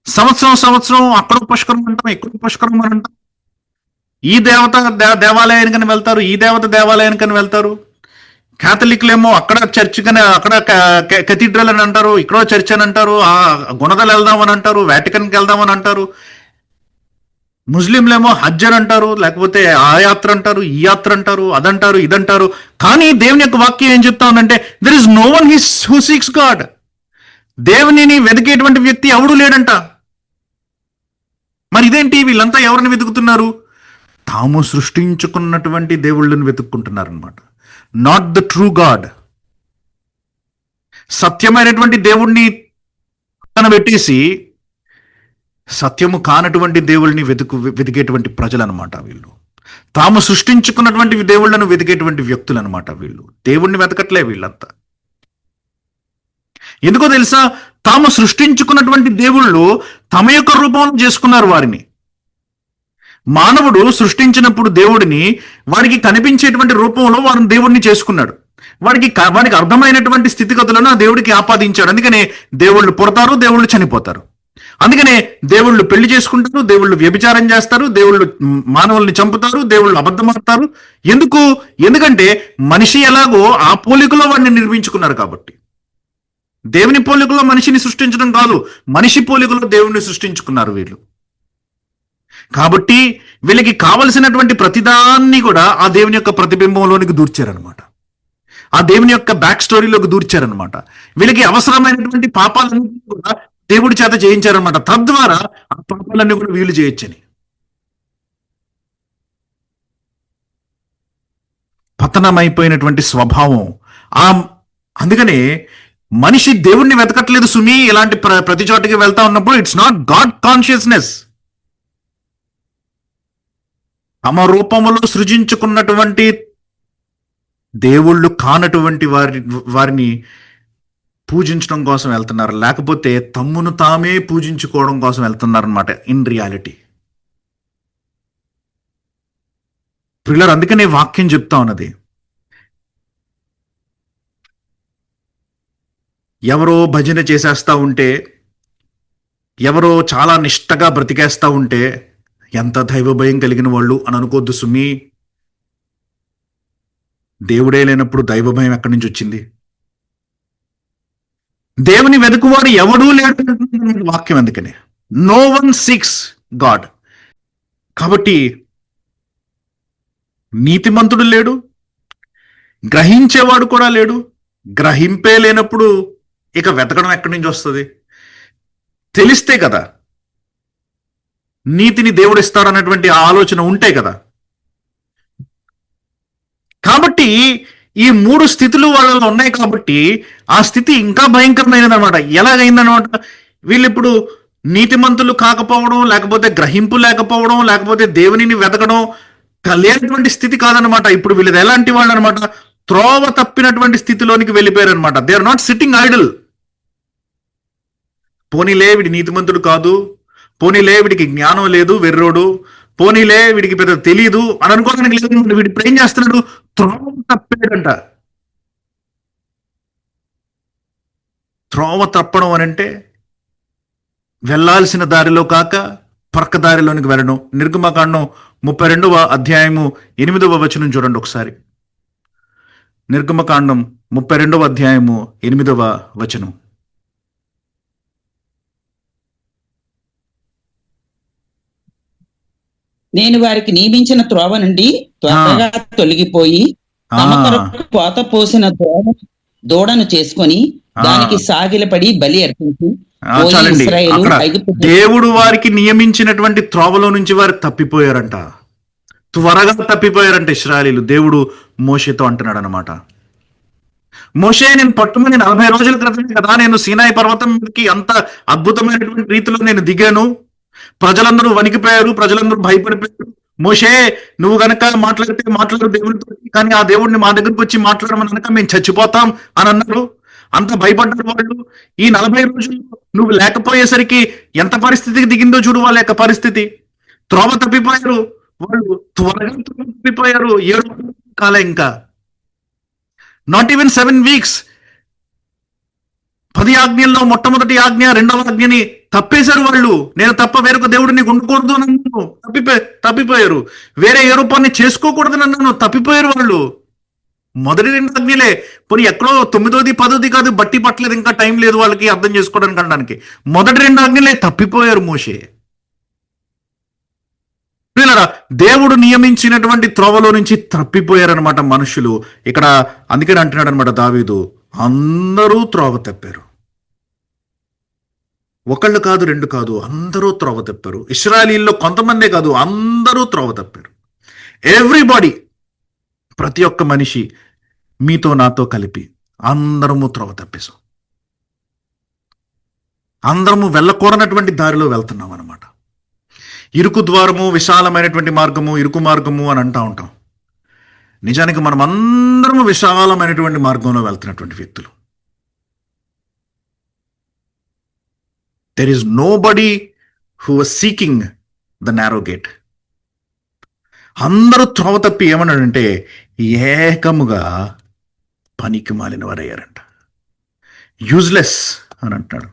సంవత్సరం అక్కడ పుష్కరం అంటాం, ఇక్కడ పుష్కరం అని అంటాం. ఈ దేవత దేవాలయానికని వెళ్తారు, ఈ దేవత దేవాలయానికని వెళ్తారు. క్యాథలిక్లేమో అక్కడ చర్చ్ కని, అక్కడ కెథీడ్రల్ అని అంటారు, ఇక్కడో చర్చ్ అని అంటారు, ఆ గుణదలు వెళ్దామని అంటారు, వాటికన్కి వెళ్దామని అంటారు. ముస్లింలేమో హజ్ అని అంటారు, లేకపోతే ఆ యాత్ర అంటారు, ఈ యాత్ర అంటారు, అదంటారు, ఇదంటారు. కానీ దేవుని యొక్క వాక్యం ఏం చెప్తా ఉందంటే, there is no one who seeks God. దేవునిని వెతికేటువంటి వ్యక్తి ఎవడూ లేడంట. మరి ఇదేంటి? వీళ్ళంతా ఎవరిని వెతుకుతున్నారు? తాము సృష్టించుకున్నటువంటి దేవుళ్ళని వెతుక్కుంటున్నారనమాట. Not the true God. సత్యమైనటువంటి దేవుణ్ణి పెట్టేసి సత్యము కానటువంటి దేవుళ్ళని వెతికేటువంటి ప్రజలు అనమాట వీళ్ళు. తాము సృష్టించుకున్నటువంటి దేవుళ్లను వెతికేటువంటి వ్యక్తులు అనమాట వీళ్ళు. దేవుణ్ణి వెతకట్లే వీళ్ళంతా. ఎందుకో తెలుసా? తాము సృష్టించుకున్నటువంటి దేవుళ్ళు తమ యొక్క రూపంలో చేసుకున్నారు వారిని. మానవుడు సృష్టించినప్పుడు దేవుడిని వాడికి కనిపించేటువంటి రూపంలో వాడు దేవుడిని చేసుకున్నాడు. వాడికి అర్థమైనటువంటి స్థితిగతులను ఆ దేవుడికి ఆపాదించాడు. అందుకనే దేవుళ్ళు పుడతారు, దేవుళ్ళు చనిపోతారు. అందుకనే దేవుళ్ళు పెళ్లి చేసుకుంటారు, దేవుళ్ళు వ్యభిచారం చేస్తారు, దేవుళ్ళు మానవుల్ని చంపుతారు, దేవుళ్ళు అబద్ధమాడతారు. ఎందుకంటే మనిషి ఎలాగో ఆ పోలికలో వాడిని నిర్మించుకున్నారు కాబట్టి. దేవుని పోలికలో మనిషిని సృష్టించడం కాదు, మనిషి పోలికలో దేవుణ్ణి సృష్టించుకున్నారు వీళ్ళు. కాబట్టి వీళ్ళకి కావలసినటువంటి ప్రతిదాన్ని కూడా ఆ దేవుని యొక్క ప్రతిబింబంలోనికి దూర్చారనమాట, ఆ దేవుని యొక్క బ్యాక్ స్టోరీలోకి దూర్చారనమాట. వీళ్ళకి అవసరమైనటువంటి పాపాలన్నీ కూడా దేవుడి చేత చేయించారనమాట. తద్వారా ఆ పాపాలన్నీ కూడా వీళ్ళు చేయొచ్చని. పతనమైపోయినటువంటి స్వభావం అందుకనే మనిషి దేవుణ్ణి వెతకట్లేదు సుమి. ఇలాంటి ప్రతి చోటకి వెళ్తా ఉన్నప్పుడు ఇట్స్ నాట్ గాడ్ కాన్షియస్నెస్. తమ రూపములో సృజించుకున్నటువంటి దేవుళ్ళు కానటువంటి వారిని పూజించడం కోసం వెళ్తున్నారు, లేకపోతే తమ్మును తామే పూజించుకోవడం కోసం వెళ్తున్నారు అనమాట ఇన్ రియాలిటీ. ప్రియులారా, అందుకనే వాక్యం చెప్తా ఉన్నది, ఎవరో భజన చేసేస్తా ఉంటే, ఎవరో చాలా నిష్టగా బ్రతికేస్తా ఉంటే ఎంత దైవభయం కలిగిన వాళ్ళు అని అనుకోద్దు సుమి. దేవుడే లేనప్పుడు దైవభయం ఎక్కడి నుంచి వచ్చింది? దేవుని వెతుకువాడు ఎవడూ లేడు వాక్యం. అందుకనే నో వన్ సీక్స్ గాడ్. కాబట్టి నీతిమంతుడు లేడు, గ్రహించేవాడు కూడా లేడు. గ్రహింపే లేనప్పుడు ఇక వెతకడం ఎక్కడి నుంచి వస్తుంది? తెలిస్తే కదా నీతిని దేవుడు ఇస్తాడన్నటువంటి ఆలోచన ఉంటే కదా. కాబట్టి ఈ 3 స్థితులు వాళ్ళలో ఉన్నాయి కాబట్టి ఆ స్థితి ఇంకా భయంకరమైనది అనమాట. ఎలాగైందనమాట, వీళ్ళు ఇప్పుడు నీతిమంతులు కాకపోవడం, లేకపోతే గ్రహింపు లేకపోవడం, లేకపోతే దేవునిని వెతకడం లేనటువంటి స్థితి కాదనమాట. ఇప్పుడు వీళ్ళది ఎలాంటి వాళ్ళు అనమాట, త్రోవ తప్పినటువంటి స్థితిలోనికి వెళ్ళిపోయారు అనమాట. They are not sitting idol. పోనీలే వీడి నీతిమంతుడు కాదు, పోనీలే వీడికి జ్ఞానం లేదు, వెర్రోడు, పోనీలే వీడికి పెద్ద తెలియదు అని అనుకోవడానికి లేదు. వీడి ఇప్పుడు ఏం చేస్తున్నాడు? త్రోవ తప్పాడంట. త్రోవ తప్పడం అని అంటే వెళ్ళాల్సిన దారిలో కాక పక్క దారిలోనికి వెళ్ళడం. నిర్గమకాండం 32వ అధ్యాయము 8వ వచనం చూడండి ఒకసారి. నిర్గమకాండం 32వ అధ్యాయము 8వ వచనం. నేను వారికి నియమించిన త్రోవ నుండి త్వరగా తొలగిపోయి తమ కొరకు పోత పోసిన దూడను చేసుకొని దానికి సాగిలపడి బలి అర్పించి దేవుడు వారికి నియమించినటువంటి త్రోవలో నుంచి వారు తప్పిపోయారంట, త్వరగా తప్పిపోయారంట ఇశ్రాయేలీయులు. దేవుడు మోషేతో అంటున్నాడు అనమాట, మోషే నేను పట్టుమని 40 రోజుల క్రితం కదా నేను సీనాయి పర్వతంకి అంత అద్భుతమైనటువంటి రీతిలో నేను దిగాను, ప్రజలందరూ వణికిపోయారు, ప్రజలందరూ భయపడిపోయారు. మోషే నువ్వు గనక మాట్లాడు దేవుడితో, కానీ ఆ దేవుడిని మా దగ్గరకు వచ్చి మాట్లాడమని కనుక మేము చచ్చిపోతాం అని అన్నారు. అంత భయపడ్డారు వాళ్ళు. ఈ 40 రోజులు నువ్వు లేకపోయేసరికి ఎంత పరిస్థితికి దిగిందో చూడు వాళ్ళ యొక్క పరిస్థితి. త్రోవ తప్పిపోయారు వాళ్ళు, త్వరగా తప్పిపోయారు. 7 కాలే, ఇంకా నాట్ ఈవెన్ 7 వీక్స్. 10 ఆజ్ఞల్లో మొట్టమొదటి ఆజ్ఞ, 2వ ఆజ్ఞని తప్పేశారు వాళ్ళు. నేను తప్ప వేరొక దేవుడిని ఉండకూడదు అన్నాను, తప్పిపోయారు. వేరే ఏ రూపాన్ని చేసుకోకూడదని అన్నాను, తప్పిపోయారు వాళ్ళు. మొదటి 2 ఆజ్ఞలే, పోనీ ఎక్కడో 9వది 10వది కాదు, బట్టి పట్టలేదు, ఇంకా టైం లేదు వాళ్ళకి అర్థం చేసుకోవడానికి అనడానికి. మొదటి 2 ఆజ్ఞలే తప్పిపోయారు మోషే. దేవుడు నియమించినటువంటి త్రోవలో నుంచి తప్పిపోయారనమాట మనుషులు. ఇక్కడ అందుకని అంటున్నాడు అనమాట దావీదు, అందరూ త్రోవ తప్పారు. ఒకళ్ళు కాదు, 2 కాదు, అందరూ త్రోవ తప్పారు. ఇశ్రాయేలీయుల్లో కొంతమందే కాదు, అందరూ త్రోవ తప్పారు. ఎవ్రీబాడీ, ప్రతి ఒక్క మనిషి, మీతో నాతో కలిపి అందరము త్రోవ తప్పేశాం. అందరము వెళ్ళకూడనటువంటి దారిలో వెళ్తున్నాం అనమాట. ఇరుకు ద్వారము, విశాలమైనటువంటి మార్గము, ఇరుకు మార్గము అని అంటూ ఉంటాం. నిజానికి మనం అందరము విశాలమైనటువంటి మార్గంలో వెళ్తున్నటువంటి వ్యక్తులు. There is nobody who was seeking the narrow gate. అందరూ త్రోవ తప్పి ఏమన్నాడంటే ఏకముగా పనికి మాలిన వారయ్యారంట. యూజ్లెస్ అని అంటాడు.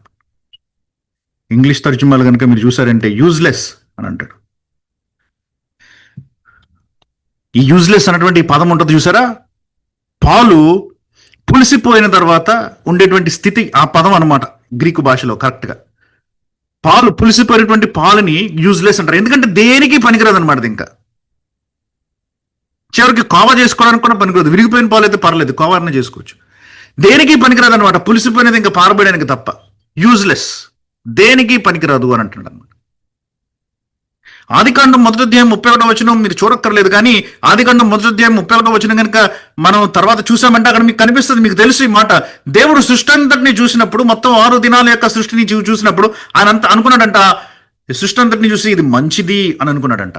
ఇంగ్లీష్ తర్జుమాలు కనుక మీరు చూసారంటే యూజ్లెస్ అని అంటాడు. ఈ యూజ్లెస్ అన్నటువంటి పదం ఉంటుంది చూసారా, పాలు పులిసిపోయిన తర్వాత ఉండేటువంటి స్థితి ఆ పదం అనమాట గ్రీకు భాషలో. కరెక్ట్గా పాలు పులిసిపోయినటువంటి పాలని యూజ్లెస్ అంటారు. ఎందుకంటే దేనికి పనికిరాదు అనమాట. ఇంకా చివరికి కోవా చేసుకోవడానికి కూడా పనికిరాదు. విరిగిపోయిన పాలు అయితే పర్లేదు, కోవారనే చేసుకోవచ్చు. దేనికి పనికిరాదు అనమాట, పులిసిపోయినది ఇంకా పారబోయడానికి తప్ప. యూజ్లెస్, దేనికి పనికిరాదు అని అంటున్నాడు అనమాట. ఆదికాండం 1:31 మీరు చూడక్కర్లేదు, కానీ ఆదికాండం 1:31 కనుక మనం తర్వాత చూసామంటే అక్కడ మీకు కనిపిస్తుంది, మీకు తెలుసు ఈ మాట. దేవుడు సృష్టి అంతటిని చూసినప్పుడు, మొత్తం 6 దినాల యొక్క సృష్టిని చూసినప్పుడు ఆయన అంత అనుకున్నాడంట, సృష్టి అంతటిని చూసి ఇది మంచిది అని అనుకున్నాడంట.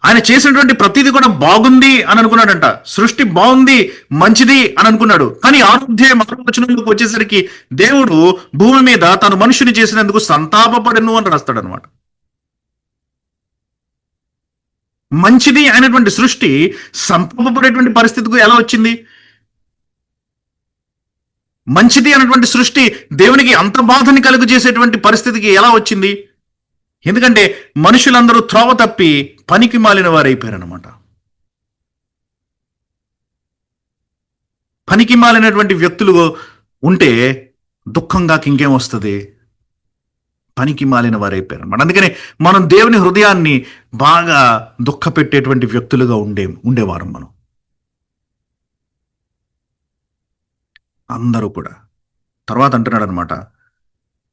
ఆయన చేసినటువంటి ప్రతిదీ కూడా బాగుంది అని అనుకున్నాడంట. సృష్టి బాగుంది, మంచిది అని అనుకున్నాడు. కానీ 6:6 వచ్చేసరికి దేవుడు భూమి మీద తను మనుషుని చేసినందుకు సంతాపపడను అని రాస్తాడు అనమాట. మంచిది అయినటువంటి సృష్టి సంతాపపడేటువంటి పరిస్థితికి ఎలా వచ్చింది? మంచిది అయినటువంటి సృష్టి దేవునికి అంత బాధని కలుగు చేసేటువంటి పరిస్థితికి ఎలా వచ్చింది? ఎందుకంటే మనుషులందరూ త్రోవ తప్పి పనికి మాలిన వారైపోయారనమాట. పనికి మాలినటువంటి వ్యక్తులు ఉంటే దుఃఖంగా ఇంకేం వస్తుంది? పనికి మాలిన వారైపోయారు అనమాట. అందుకని మనం దేవుని హృదయాన్ని బాగా దుఃఖ పెట్టేటువంటి వ్యక్తులుగా ఉండేవారు మనం అందరూ కూడా. తర్వాత అంటున్నాడు అనమాట,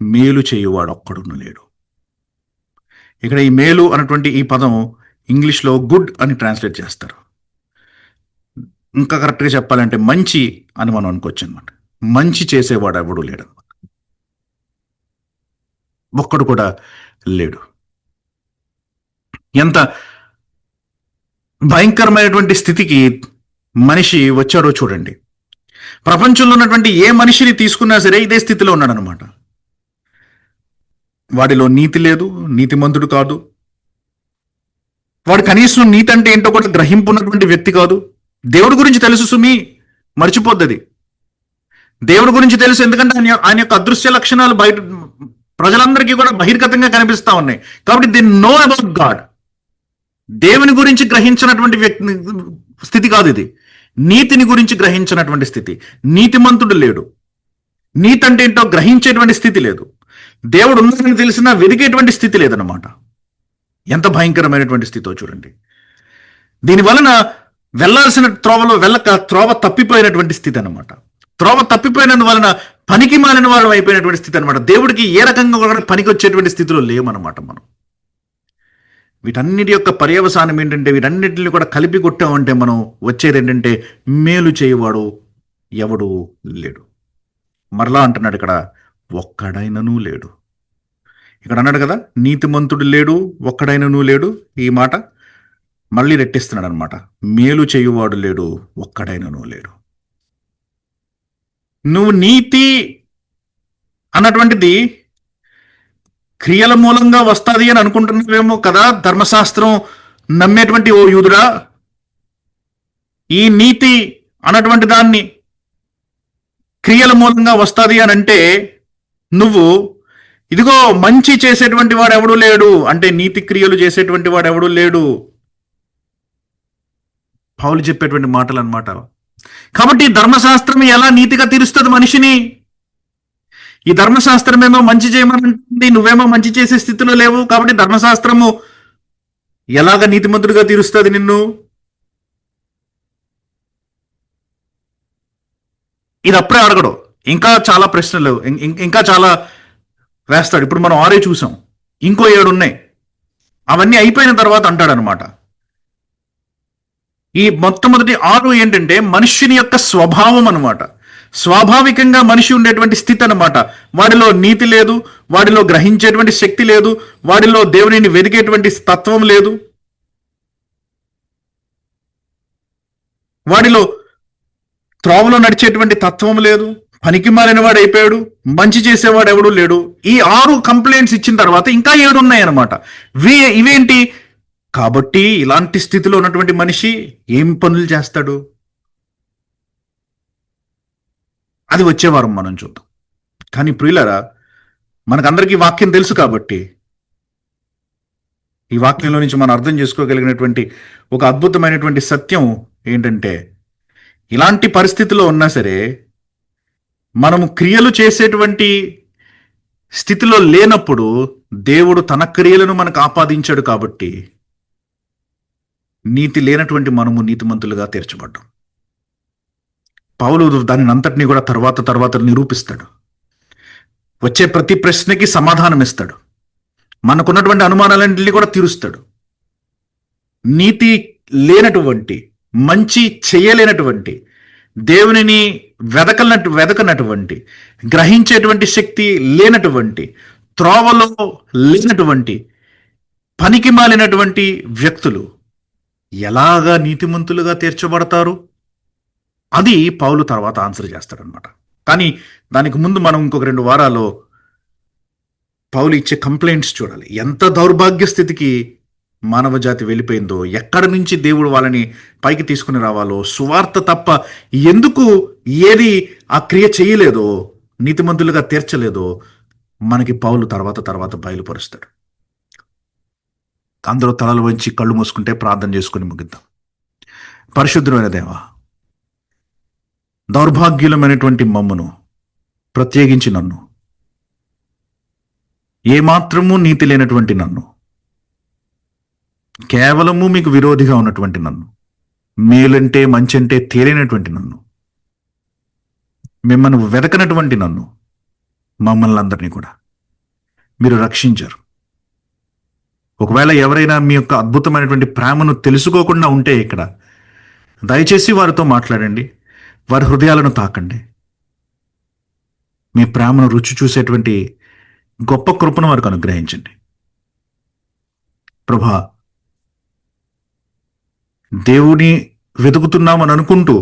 మేలు చేయువాడు ఒక్కడును లేడు. ఇక్కడ ఈ మేలు అన్నటువంటి ఈ పదం ఇంగ్లీష్లో గుడ్ అని ట్రాన్స్లేట్ చేస్తారు. ఇంకా కరెక్ట్గా చెప్పాలంటే మంచి అని మనం అనుకోవచ్చు అనమాట. మంచి చేసేవాడు ఎవడు లేడు, ఒక్కడు కూడా లేడు. ఎంత భయంకరమైనటువంటి స్థితికి మనిషి వచ్చాడో చూడండి. ప్రపంచంలో ఉన్నటువంటి ఏ మనిషిని తీసుకున్నా సరే ఇదే స్థితిలో ఉన్నాడు అనమాట. వాడిలో నీతి లేదు, నీతిమంతుడు కాదు, వాడు కనీసం నీతి అంటే ఏంటో కూడా గ్రహింపున్నటువంటి వ్యక్తి కాదు. దేవుడి గురించి తెలుసు సుమి, మర్చిపోద్ది. దేవుడి గురించి తెలుసు, ఎందుకంటే ఆయన యొక్క అదృశ్య లక్షణాలు బయట ప్రజలందరికీ కూడా బహిర్గతంగా కనిపిస్తా ఉన్నాయి. కాబట్టి దే నో అబౌట్ గాడ్. దేవుని గురించి గ్రహించినటువంటి స్థితి కాదు ఇది. నీతిని గురించి గ్రహించినటువంటి స్థితి. నీతిమంతుడు లేడు, నీతి అంటే ఏంటో గ్రహించేటువంటి స్థితి లేదు. దేవుడు ఉన్నాడని తెలిసినా వెదికేటువంటి స్థితి లేదన్నమాట. ఎంత భయంకరమైనటువంటి స్థితితో చూడండి. దీని వలన వెళ్ళాల్సిన త్రోవలో వెళ్ళక త్రోవ తప్పిపోయినటువంటి స్థితి అనమాట. త్రోవ తప్పిపోయినందువలన పనికి మాలిన వాడు అయిపోయినటువంటి స్థితి అనమాట. దేవుడికి ఏ రకంగా కూడా పనికి వచ్చేటువంటి స్థితిలో లేమన్నమాట మనం. వీటన్నిటి యొక్క పర్యవసానం ఏంటంటే, వీటన్నిటిని కూడా కలిపి కొట్టామంటే మనం వచ్చేది ఏంటంటే మేలు చేయవాడు ఎవడు లేడు. మరలా అంటున్నాడు ఇక్కడ, ఒక్కడైనను లేడు. ఇక్కడ అన్నాడు కదా, నీతిమంతుడు లేడు, ఒక్కడైనను లేడు. ఈ మాట మళ్ళీ రెట్టిస్తున్నాడు అనమాట. మేలు చేయువాడు లేడు, ఒక్కడైనను లేడు. నువ్వు నీతి అన్నటువంటిది క్రియల మూలంగా వస్తుంది అని అనుకుంటున్నావేమో కదా, ధర్మశాస్త్రం నమ్మేటువంటి ఓ యూదుడా. ఈ నీతి అన్నటువంటి దాన్ని క్రియల మూలంగా వస్తుంది అని అంటే నువ్వు ఇదిగో మంచి చేసేటువంటి వాడు ఎవడు లేడు అంటే, నీతి క్రియలు చేసేటువంటి వాడు ఎవడు లేడు. పౌలు చెప్పేటువంటి మాటలు అన్నమాట. కాబట్టి ధర్మశాస్త్రం ఎలా నీతిగా తీరుస్తుంది మనిషిని? ఈ ధర్మశాస్త్రం ఏమో మంచి చేయమంటుంది, నువ్వేమో మంచి చేసే స్థితిలో లేవు. కాబట్టి ధర్మశాస్త్రము ఎలాగ నీతిమంతుడిగా తీరుస్తుంది నిన్ను? ఇది అప్పుడే అడగడు, ఇంకా చాలా ప్రశ్నలు, ఇంకా చాలా వేస్తాడు. ఇప్పుడు మనం 6 చూసాం, ఇంకో 7 ఉన్నాయి. అవన్నీ అయిపోయిన తర్వాత అంటాడనమాట. ఈ మొట్టమొదటి 6 ఏంటంటే మనుష్యుని యొక్క స్వభావం అనమాట. స్వాభావికంగా మనిషి ఉండేటువంటి స్థితి అనమాట. వాడిలో నీతి లేదు, వాడిలో గ్రహించేటువంటి శక్తి లేదు, వాడిలో దేవునిని వెదికేటువంటి తత్వం లేదు, వాడిలో త్రోవలో నడిచేటువంటి తత్వం లేదు, పనికి మాలిన వాడు అయిపోయాడు, మంచి చేసేవాడు ఎవడు లేడు. ఈ 6 కంప్లైంట్స్ ఇచ్చిన తర్వాత ఇంకా 7 ఉన్నాయన్నమాట. ఇవేంటి? కాబట్టి ఇలాంటి స్థితిలో ఉన్నటువంటి మనిషి ఏం పనులు చేస్తాడు? అది వచ్చే వారం మనం చూద్దాం. కానీ ప్రియులారా, మనకందరికీ వాక్యం తెలుసు కాబట్టి ఈ వాక్యంలో నుంచి మనం అర్థం చేసుకోగలిగినటువంటి ఒక అద్భుతమైనటువంటి సత్యం ఏంటంటే, ఇలాంటి పరిస్థితిలో ఉన్నా సరే మనము క్రియలు చేసేటువంటి స్థితిలో లేనప్పుడు దేవుడు తన క్రియలను మనకు ఆపాదించాడు కాబట్టి నీతి లేనటువంటి మనము నీతిమంతులుగా తీర్చబడ్డాం. పౌలు దానిని అంతటినీ కూడా తర్వాత నిరూపిస్తాడు. వచ్చే ప్రతి ప్రశ్నకి సమాధానం ఇస్తాడు. మనకున్నటువంటి అనుమానాలన్నింటినీ కూడా తీరుస్తాడు. నీతి లేనటువంటి, మంచి చేయలేనటువంటి, దేవునిని వెదకనటువంటి, గ్రహించేటువంటి శక్తి లేనటువంటి, త్రోవలో లేనటువంటి, పనికి మాలినటువంటి వ్యక్తులు ఎలాగా నీతిమంతులుగా తీర్చబడతారు? అది పౌలు తర్వాత ఆన్సర్ చేస్తాడనమాట. కానీ దానికి ముందు మనం ఇంకొక 2 వారాల్లో పౌలు ఇచ్చే కంప్లైంట్స్ చూడాలి. ఎంత దౌర్భాగ్య స్థితికి మానవ జాతి వెళ్ళిపోయిందో, ఎక్కడి నుంచి దేవుడు వాళ్ళని పైకి తీసుకుని రావాలో, సువార్త తప్ప ఎందుకు ఏది ఆ క్రియ చేయలేదో, నీతిమంతులుగా తీర్చలేదో మనకి పౌలు తర్వాత బయలుపరుస్తాడు. అందరూ తలలు వంచి కళ్ళు మూసుకుంటే ప్రార్థన చేసుకుని ముగిద్దాం. పరిశుద్ధమైన దేవా, దౌర్భాగ్యులమైనటువంటి మమ్మును, ప్రత్యేకించి నన్ను, ఏమాత్రము నీతి లేనటువంటి నన్ను, కేవలము మీకు విరోధిగా ఉన్నటువంటి నన్ను, మేలంటే మంచంటే తేలినటువంటి నన్ను, మిమ్మల్ని వెదకనటువంటి నన్ను, మమ్మల్ని అందరినీ కూడా మీరు రక్షించారు. ఒకవేళ ఎవరైనా మీ యొక్క అద్భుతమైనటువంటి ప్రేమను తెలుసుకోకుండా ఉంటే ఇక్కడ దయచేసి వారితో మాట్లాడండి, వారి హృదయాలను తాకండి. మీ ప్రేమను రుచి చూసేటువంటి గొప్ప కృపను వారికి అనుగ్రహించండి. ప్రభా, దేవుని వెతుకుతున్నామని అనుకుంటూ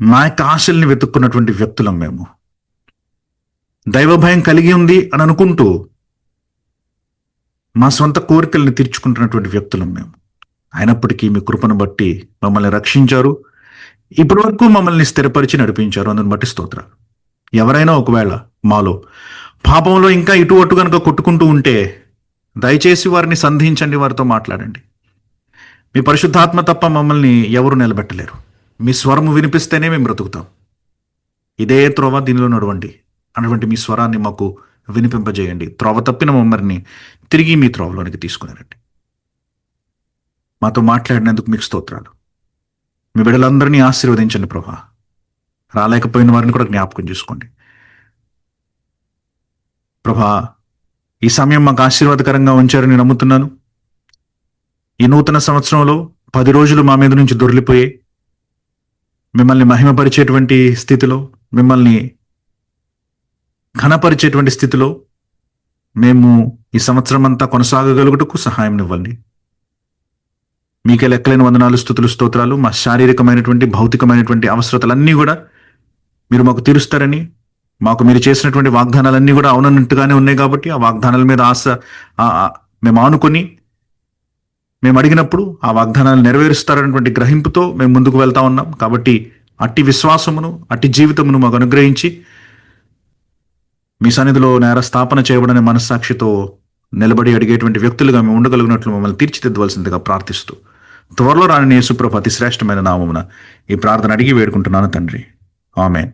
మా యొక్క ఆశల్ని వెతుక్కున్నటువంటి వ్యక్తులం మేము. దైవభయం కలిగి ఉంది అని అనుకుంటూ మా సొంత కోరికల్ని తీర్చుకుంటున్నటువంటి వ్యక్తులం మేము. అయినప్పటికీ మీ కృపను బట్టి మమ్మల్ని రక్షించారు. ఇప్పటి వరకు మమ్మల్ని స్థిరపరిచి నడిపించారు. అందుని బట్టి స్తోత్రాలు. ఎవరైనా ఒకవేళ మాలో పాపంలో ఇంకా ఇటు అటు కనుక కొట్టుకుంటూ ఉంటే దయచేసి వారిని సంధించండి, వారితో మాట్లాడండి. మీ పరిశుద్ధాత్మ తప్ప మమ్మల్ని ఎవరు నిలబెట్టలేరు. మీ స్వరము వినిపిస్తేనే మేము బ్రతుకుతాం. ఇదే త్రోవ, దీనిలో నడవండి అటువంటి మీ స్వరాన్ని మాకు వినిపింపజేయండి. త్రోవ తప్పిన మమ్మల్ని తిరిగి మీ త్రోవలోనికి తీసుకున్నారండి. మాతో మాట్లాడినందుకు మీకు స్తోత్రాలు. మీ బిడ్డలందరినీ ఆశీర్వదించండి ప్రభా. రాలేకపోయిన వారిని కూడా జ్ఞాపకం చేసుకోండి ప్రభా. ఈ సమయం మాకు ఆశీర్వాదకరంగా ఉంచారని నమ్ముతున్నాను. ఈ నూతన సంవత్సరంలో 10 రోజులు మా మీద నుంచి దొర్లిపోయి మిమ్మల్ని మహిమపరిచేటువంటి స్థితిలో, మిమ్మల్ని ఘనపరిచేటువంటి స్థితిలో మేము ఈ సంవత్సరం అంతా కొనసాగగలుగుటకు సహాయం ఇవ్వండి. మీకే లెక్కలేని వందనాలు, స్తుతులు, స్తోత్రాలు. మా శారీరకమైనటువంటి, భౌతికమైనటువంటి అవసరతలన్నీ కూడా మీరు మాకు తీరుస్తారని, మాకు మీరు చేసినటువంటి వాగ్దానాలన్నీ కూడా అవునన్నట్టుగానే ఉన్నాయి కాబట్టి ఆ వాగ్దానాల మీద ఆశ మేము ఆనుకొని మేము అడిగినప్పుడు ఆ వాగ్దానాలు నెరవేరుస్తారన్నటువంటి గ్రహింపుతో మేము ముందుకు వెళ్తా ఉన్నాం. కాబట్టి అట్టి విశ్వాసమును, అట్టి జీవితమును మాకు అనుగ్రహించి మీ సన్నిధిలో నేర స్థాపన చేయబడని మనస్సాక్షితో నిలబడి అడిగేటువంటి వ్యక్తులుగా మేము ఉండగలిగినట్లు మమ్మల్ని తీర్చిదిద్దవలసిందిగా ప్రార్థిస్తూ త్వరలో రాని యేసుప్రభు అతి శ్రేష్టమైన నామమున ఈ ప్రార్థన అడిగి వేడుకుంటున్నాను తండ్రి. ఆమేన్.